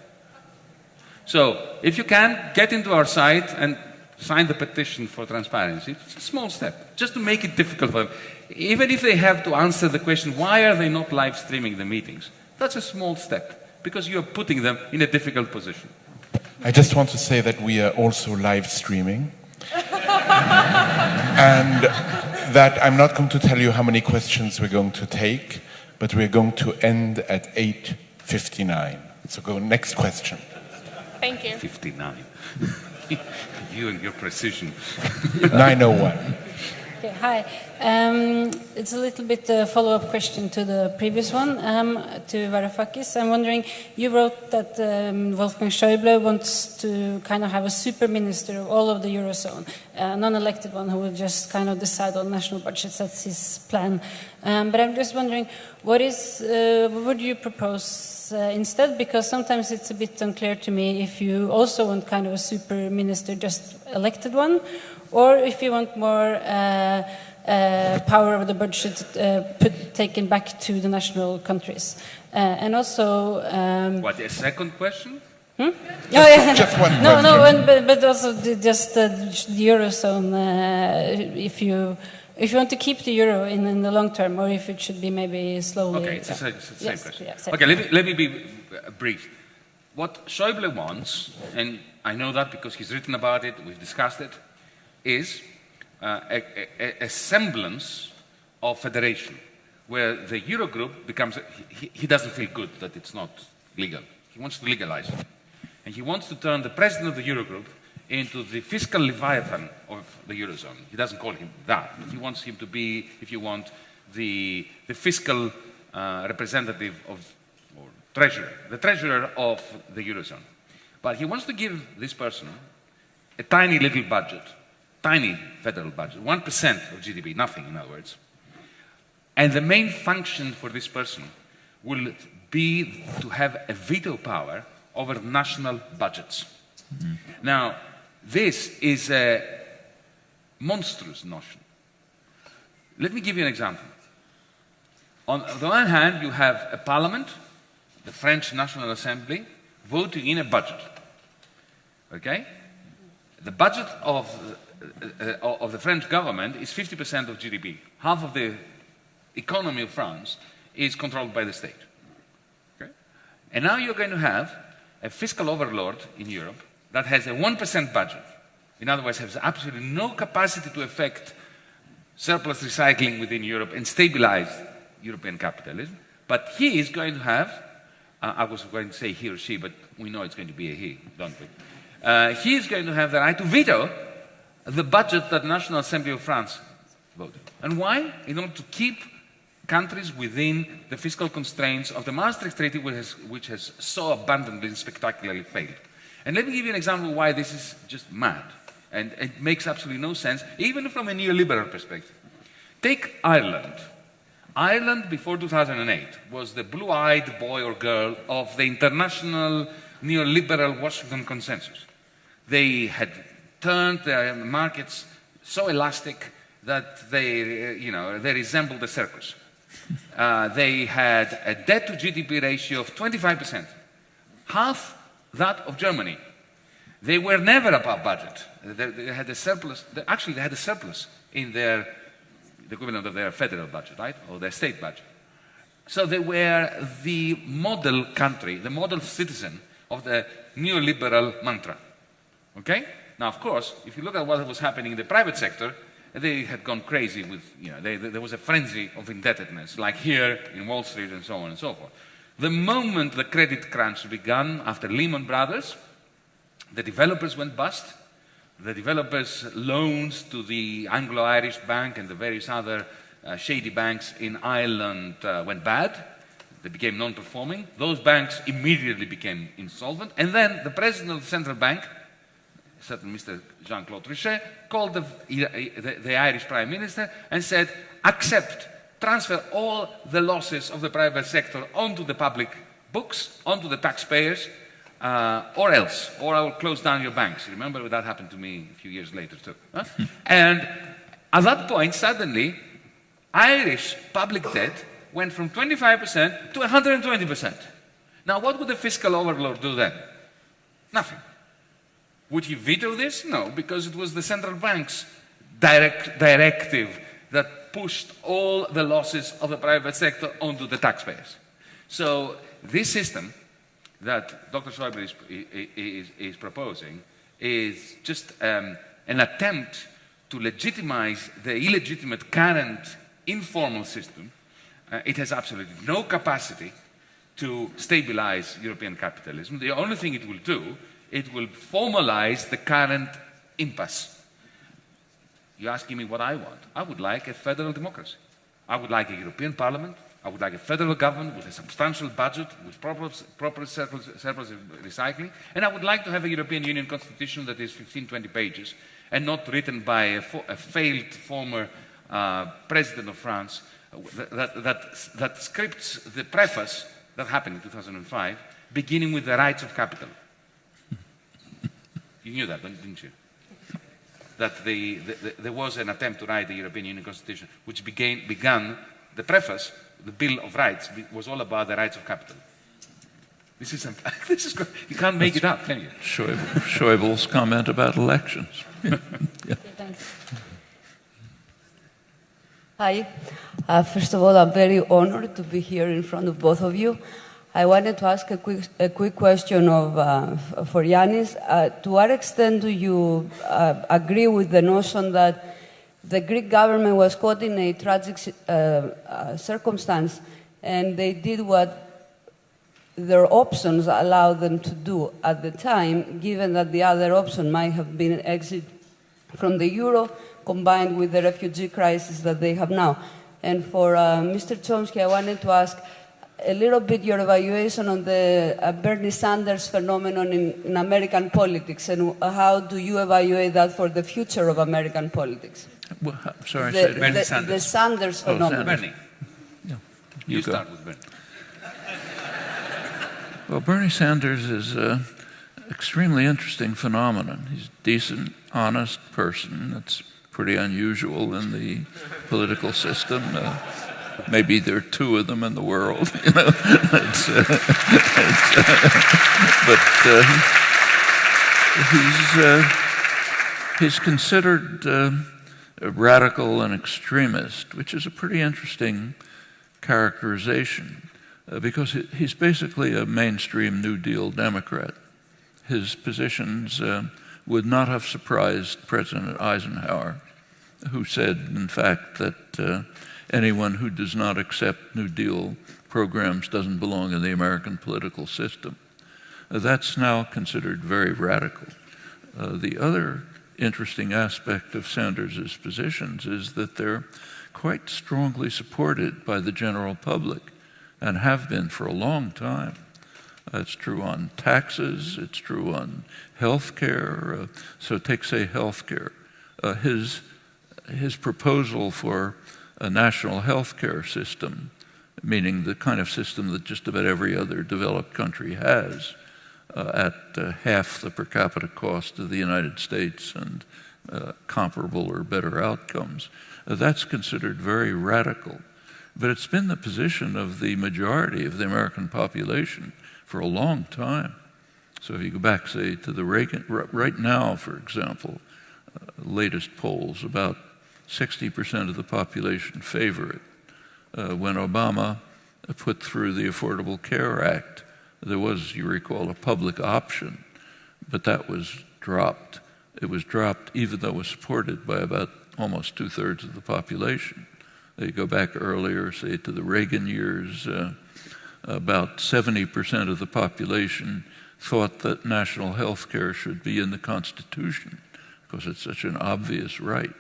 So, if you can, get into our site and sign the petition for transparency. It's a small step, just to make it difficult for them. Even if they have to answer the question, why are they not live streaming the meetings? That's a small step, because you're putting them in a difficult position.
I just want to say that we are also live streaming. And that I'm not going to tell you how many questions we're going to take, but we're going to end at 8:59. So go next question.
Thank you.
59. You and your precision.
9:01.
Okay, hi. It's a little bit a follow-up question to the previous one, to Varoufakis. I'm wondering, you wrote that Wolfgang Schäuble wants to kind of have a super minister of all of the Eurozone, a non-elected one who will just kind of decide on national budgets. That's his plan. But I'm just wondering, what would you propose instead? Because sometimes it's a bit unclear to me if you also want kind of a super minister, just elected one, or if you want more power over the budget taken back to the national countries. And also...
what, a second question?
Hmm? Just
one question.
No, but also just the Eurozone, if you want to keep the euro in the long term, or if it should be maybe slowly...
Okay, it's the same question.
Yeah, same.
Okay, let me be brief. What Schäuble wants, and I know that because he's written about it, we've discussed it, is a semblance of federation, where the Eurogroup becomes, he doesn't feel good that it's not legal. He wants to legalize it. And he wants to turn the president of the Eurogroup into the fiscal leviathan of the Eurozone. He doesn't call him that, but he wants him to be, if you want, the fiscal representative of, or treasurer, the treasurer of the Eurozone. But he wants to give this person a tiny little budget, tiny federal budget, 1% of GDP, nothing in other words. And the main function for this person will be to have a veto power over national budgets. Mm-hmm. Now, this is a monstrous notion. Let me give you an example. On the one hand, you have a parliament, the French National Assembly, voting in a budget. Okay? The budget of the French government is 50% of GDP. Half of the economy of France is controlled by the state. Okay? And now you're going to have a fiscal overlord in Europe that has a 1% budget. In other words, has absolutely no capacity to affect surplus recycling within Europe and stabilize European capitalism. But he is going to have, I was going to say he or she, but we know it's going to be a he, don't we? He is going to have the right to veto the budget that the National Assembly of France voted. And why? In order to keep countries within the fiscal constraints of the Maastricht Treaty, which has so abundantly and spectacularly failed. And let me give you an example of why this is just mad. And it makes absolutely no sense, even from a neoliberal perspective. Take Ireland. Ireland, before 2008, was the blue-eyed boy or girl of the international neoliberal Washington consensus. They had turned their markets so elastic that they resembled a circus. They had a debt-to-GDP ratio of 25%, half that of Germany. They were never above budget. They had a surplus. Actually, they had a surplus in the equivalent of their federal budget, right, or their state budget. So they were the model country, the model citizen of the neoliberal mantra. Okay? Now, of course, if you look at what was happening in the private sector, they had gone crazy with, there was a frenzy of indebtedness, like here in Wall Street and so on and so forth. The moment the credit crunch began after Lehman Brothers, the developers went bust. The developers' loans to the Anglo-Irish Bank and the various other shady banks in Ireland went bad. They became non-performing. Those banks immediately became insolvent. And then the president of the central bank, certain Mr. Jean-Claude Trichet, called the Irish Prime Minister and said, transfer all the losses of the private sector onto the public books, onto the taxpayers, or else, or I will close down your banks. Remember that happened to me a few years later too. Huh? And at that point, suddenly, Irish public debt went from 25% to 120%. Now, what would the fiscal overlord do then? Nothing. Would he veto this? No, because it was the central bank's directive that pushed all the losses of the private sector onto the taxpayers. So this system that Dr. Schäuble is proposing is just an attempt to legitimize the illegitimate current informal system. It has absolutely no capacity to stabilize European capitalism. The only thing it will do, it will formalize the current impasse. You're asking me what I want. I would like a federal democracy. I would like a European Parliament. I would like a federal government with a substantial budget, with proper surplus recycling. And I would like to have a European Union constitution that is 15, 20 pages and not written by a failed former president of France that scripts the preface that happened in 2005, beginning with the rights of capital. You knew that, didn't you? That there was an attempt to write the European Union Constitution, which began the preface, the Bill of Rights, was all about the rights of capital. This is you can't make it up, can you?
Schäuble's comment about elections. Yeah.
Hi. First of all, I'm very honored to be here in front of both of you. I wanted to ask a quick question for Yianis. To what extent do you agree with the notion that the Greek government was caught in a tragic circumstance, and they did what their options allowed them to do at the time, given that the other option might have been exit from the euro, combined with the refugee crisis that they have now. And for Mr. Chomsky, I wanted to ask a little bit your evaluation on the Bernie Sanders phenomenon in American politics, and how do you evaluate that for the future of American politics?
Well, sorry,
Bernie Sanders.
The Sanders phenomenon.
Bernie,
Yeah.
you
go.
start with Bernie.
Well, Bernie Sanders is an extremely interesting phenomenon. He's a decent, honest person. That's pretty unusual in the political system. Maybe there are two of them in the world, you know. He's considered a radical and extremist, which is a pretty interesting characterization. Because he's basically a mainstream New Deal Democrat. His positions would not have surprised President Eisenhower, who said, in fact, that anyone who does not accept New Deal programs doesn't belong in the American political system. That's now considered very radical. The other interesting aspect of Sanders' positions is that they're quite strongly supported by the general public, and have been for a long time. It's true on taxes, it's true on health care. So take, say, health care. His proposal for a national health care system, meaning the kind of system that just about every other developed country has, at half the per capita cost of the United States and comparable or better outcomes, that's considered very radical. But it's been the position of the majority of the American population for a long time. So if you go back, say, to the Reagan, right now, for example, latest polls, about 60% of the population favor it. When Obama put through the Affordable Care Act, there was, you recall, a public option, but that was dropped. It was dropped even though it was supported by about almost 2/3 of the population. You go back earlier, say, to the Reagan years, about 70% of the population thought that national health care should be in the Constitution because it's such an obvious right.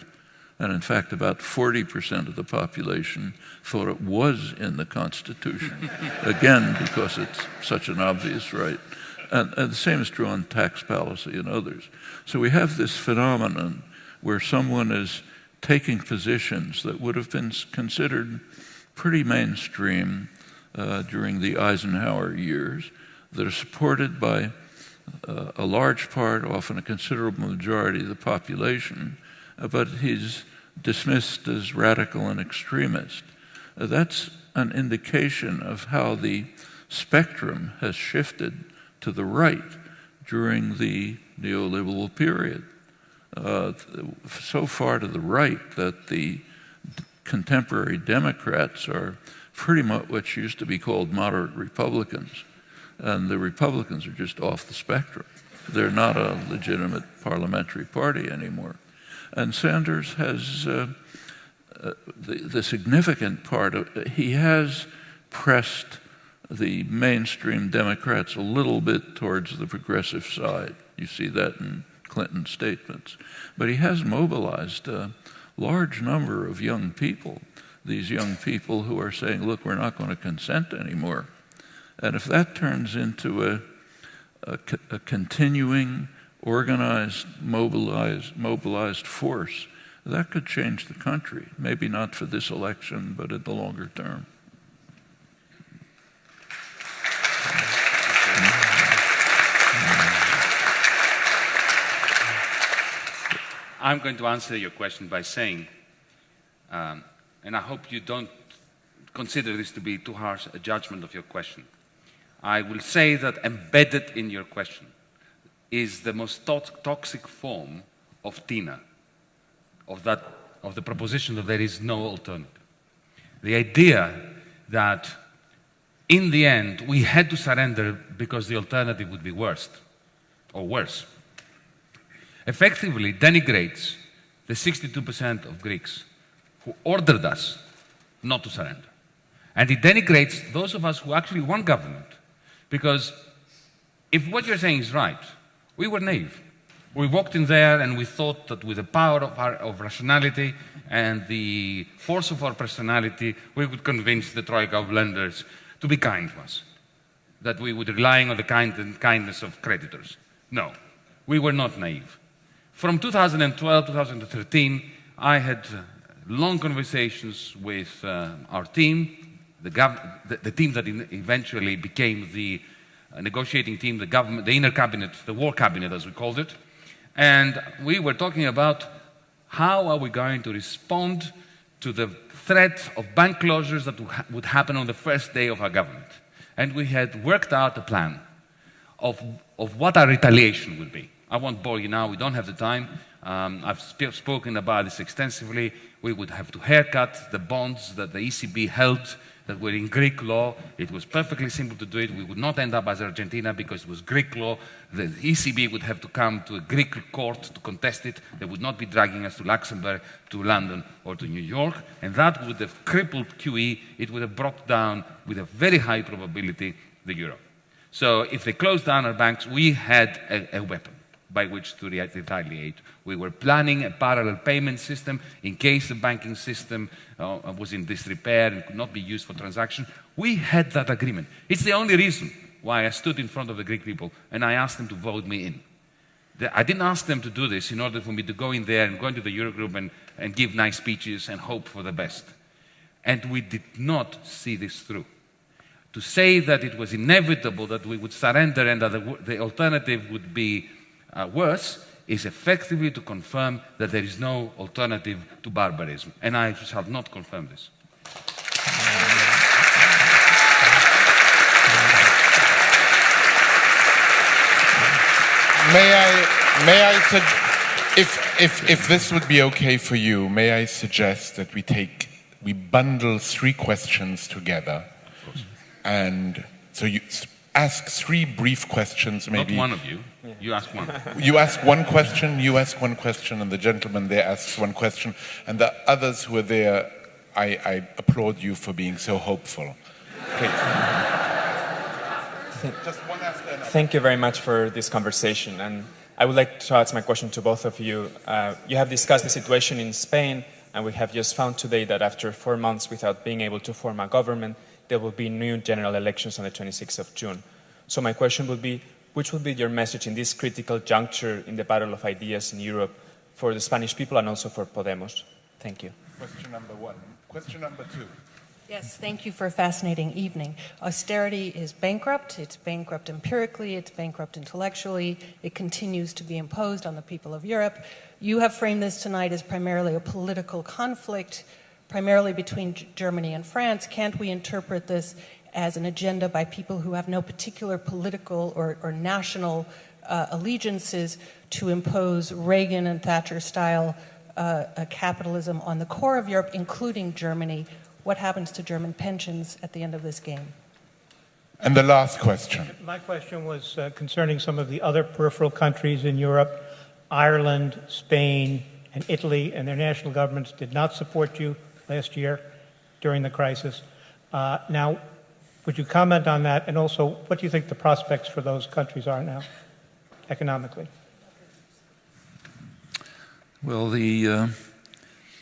And in fact, about 40% of the population thought it was in the Constitution, again, because it's such an obvious right. And the same is true on tax policy and others. So we have this phenomenon where someone is taking positions that would have been considered pretty mainstream during the Eisenhower years, that are supported by a large part, often a considerable majority of the population, but he's dismissed as radical and extremist. That's an indication of how the spectrum has shifted to the right during the neoliberal period. So far to the right that the contemporary Democrats are pretty much what used to be called moderate Republicans. And the Republicans are just off the spectrum. They're not a legitimate parliamentary party anymore. And Sanders has the significant part of, he has pressed the mainstream Democrats a little bit towards the progressive side. You see that in Clinton's statements. But he has mobilized a large number of young people, these young people who are saying, look, we're not going to consent anymore. And if that turns into a continuing, organized, mobilized force, that could change the country. Maybe not for this election, but in the longer term.
I'm going to answer your question by saying, and I hope you don't consider this to be too harsh a judgment of your question. I will say that embedded in your question is the most toxic form of TINA, of the proposition that there is no alternative. The idea that in the end we had to surrender because the alternative would be worse, effectively denigrates the 62% of Greeks who ordered us not to surrender. And it denigrates those of us who actually want government. Because if what you're saying is right, we were naive. We walked in there and we thought that with the power of rationality and the force of our personality, we would convince the troika of lenders to be kind to us, that we would rely on the kindness of creditors. No, we were not naive. From 2012, 2013, I had long conversations with our team, the team that eventually became the negotiating team, the government, the inner cabinet, the war cabinet as we called it. And we were talking about how are we going to respond to the threat of bank closures that would happen on the first day of our government. And we had worked out a plan of what our retaliation would be. I won't bore you now, we don't have the time. I've spoken about this extensively. We would have to haircut the bonds that the ECB held that were in Greek law. It was perfectly simple to do it. We would not end up as Argentina because it was Greek law. The ECB would have to come to a Greek court to contest it. They would not be dragging us to Luxembourg, to London, or to New York. And that would have crippled QE. It would have brought down, with a very high probability, the euro. So if they closed down our banks, we had a weapon by which to retaliate. We were planning a parallel payment system in case the banking system was in disrepair and could not be used for transaction. We had that agreement. It's the only reason why I stood in front of the Greek people and I asked them to vote me in. I didn't ask them to do this in order for me to go in there and go into the Eurogroup and give nice speeches and hope for the best. And we did not see this through. To say that it was inevitable that we would surrender and that the alternative would be worse is effectively to confirm that there is no alternative to barbarism. And I shall not confirm this.
If this would be okay for you, may I suggest that we bundle 3 questions together.
Of course.
And so you ask 3 brief questions, maybe.
Not one of you. You ask one.
You ask one question, you ask one question, and the gentleman there asks one question. And the others who are there, I applaud you for being so hopeful. Please. Just one after another.
Thank you very much for this conversation. And I would like to ask my question to both of you. You have discussed the situation in Spain, and we have just found today that after 4 months without being able to form a government, there will be new general elections on the 26th of June. So my question would be, which would be your message in this critical juncture in the battle of ideas in Europe for the Spanish people and also for Podemos? Thank you.
Question number 1. Question number 2.
Yes, thank you for a fascinating evening. Austerity is bankrupt. It's bankrupt empirically. It's bankrupt intellectually. It continues to be imposed on the people of Europe. You have framed this tonight as primarily a political conflict, primarily between Germany and France. Can't we interpret this as an agenda by people who have no particular political or national allegiances to impose Reagan and Thatcher-style capitalism on the core of Europe, including Germany? What happens to German pensions at the end of this game?
And the last question.
My question was concerning some of the other peripheral countries in Europe. Ireland, Spain, and Italy, and their national governments did not support you last year during the crisis. Now, would you comment on that? And also, what do you think the prospects for those countries are now, economically?
Well, the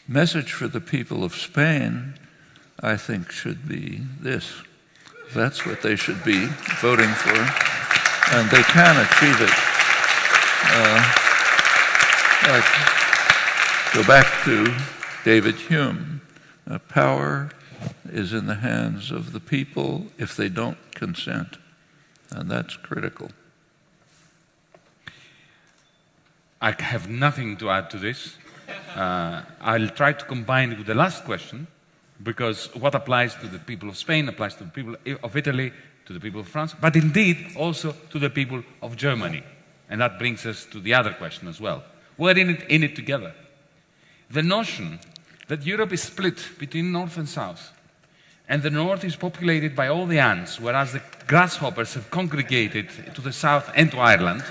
message for the people of Spain, I think, should be this. That's what they should be voting for, and they can achieve it. Go back to David Hume. Power is in the hands of the people if they don't consent, and that's critical.
I have nothing to add to this. I'll try to combine it with the last question, because what applies to the people of Spain applies to the people of Italy, to the people of France, but indeed also to the people of Germany. And that brings us to the other question as well. We're in it together. The notion that Europe is split between North and South, and the North is populated by all the ants, whereas the grasshoppers have congregated to the South and to Ireland,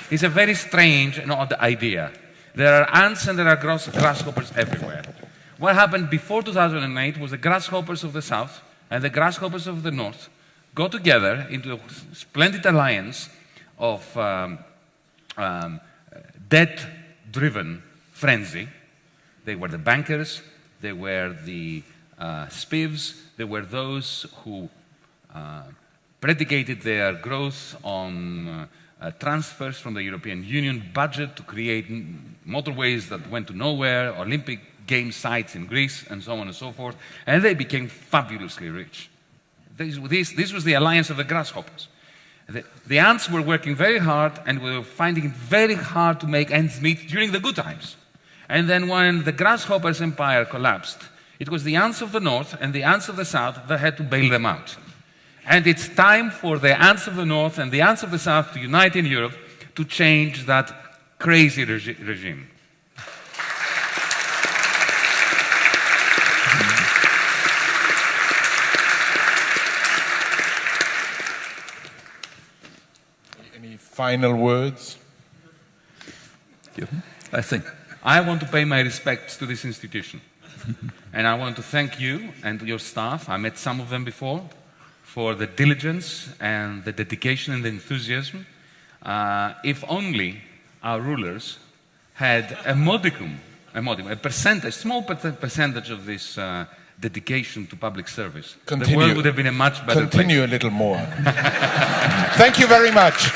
is a very strange and odd idea. There are ants and there are grasshoppers everywhere. What happened before 2008 was the grasshoppers of the south and the grasshoppers of the north got together into a splendid alliance of debt-driven frenzy. They were the bankers, they were the spivs, they were those who predicated their growth on transfers from the European Union budget to create motorways that went to nowhere, Olympic game sites in Greece, and so on and so forth, and they became fabulously rich. This was the alliance of the grasshoppers. The ants were working very hard and were finding it very hard to make ends meet during the good times. And then when the grasshoppers' empire collapsed, it was the ants of the north and the ants of the south that had to bail them out. And it's time for the ants of the north and the ants of the south to unite in Europe to change that crazy regime.
Any final words?
I want to pay my respects to this institution. And I want to thank you and your staff. I met some of them before, for the diligence and the dedication and the enthusiasm. If only our rulers had a small percentage of this dedication to public service, the world would have been a much better place.
Continue a little more. Thank you very much.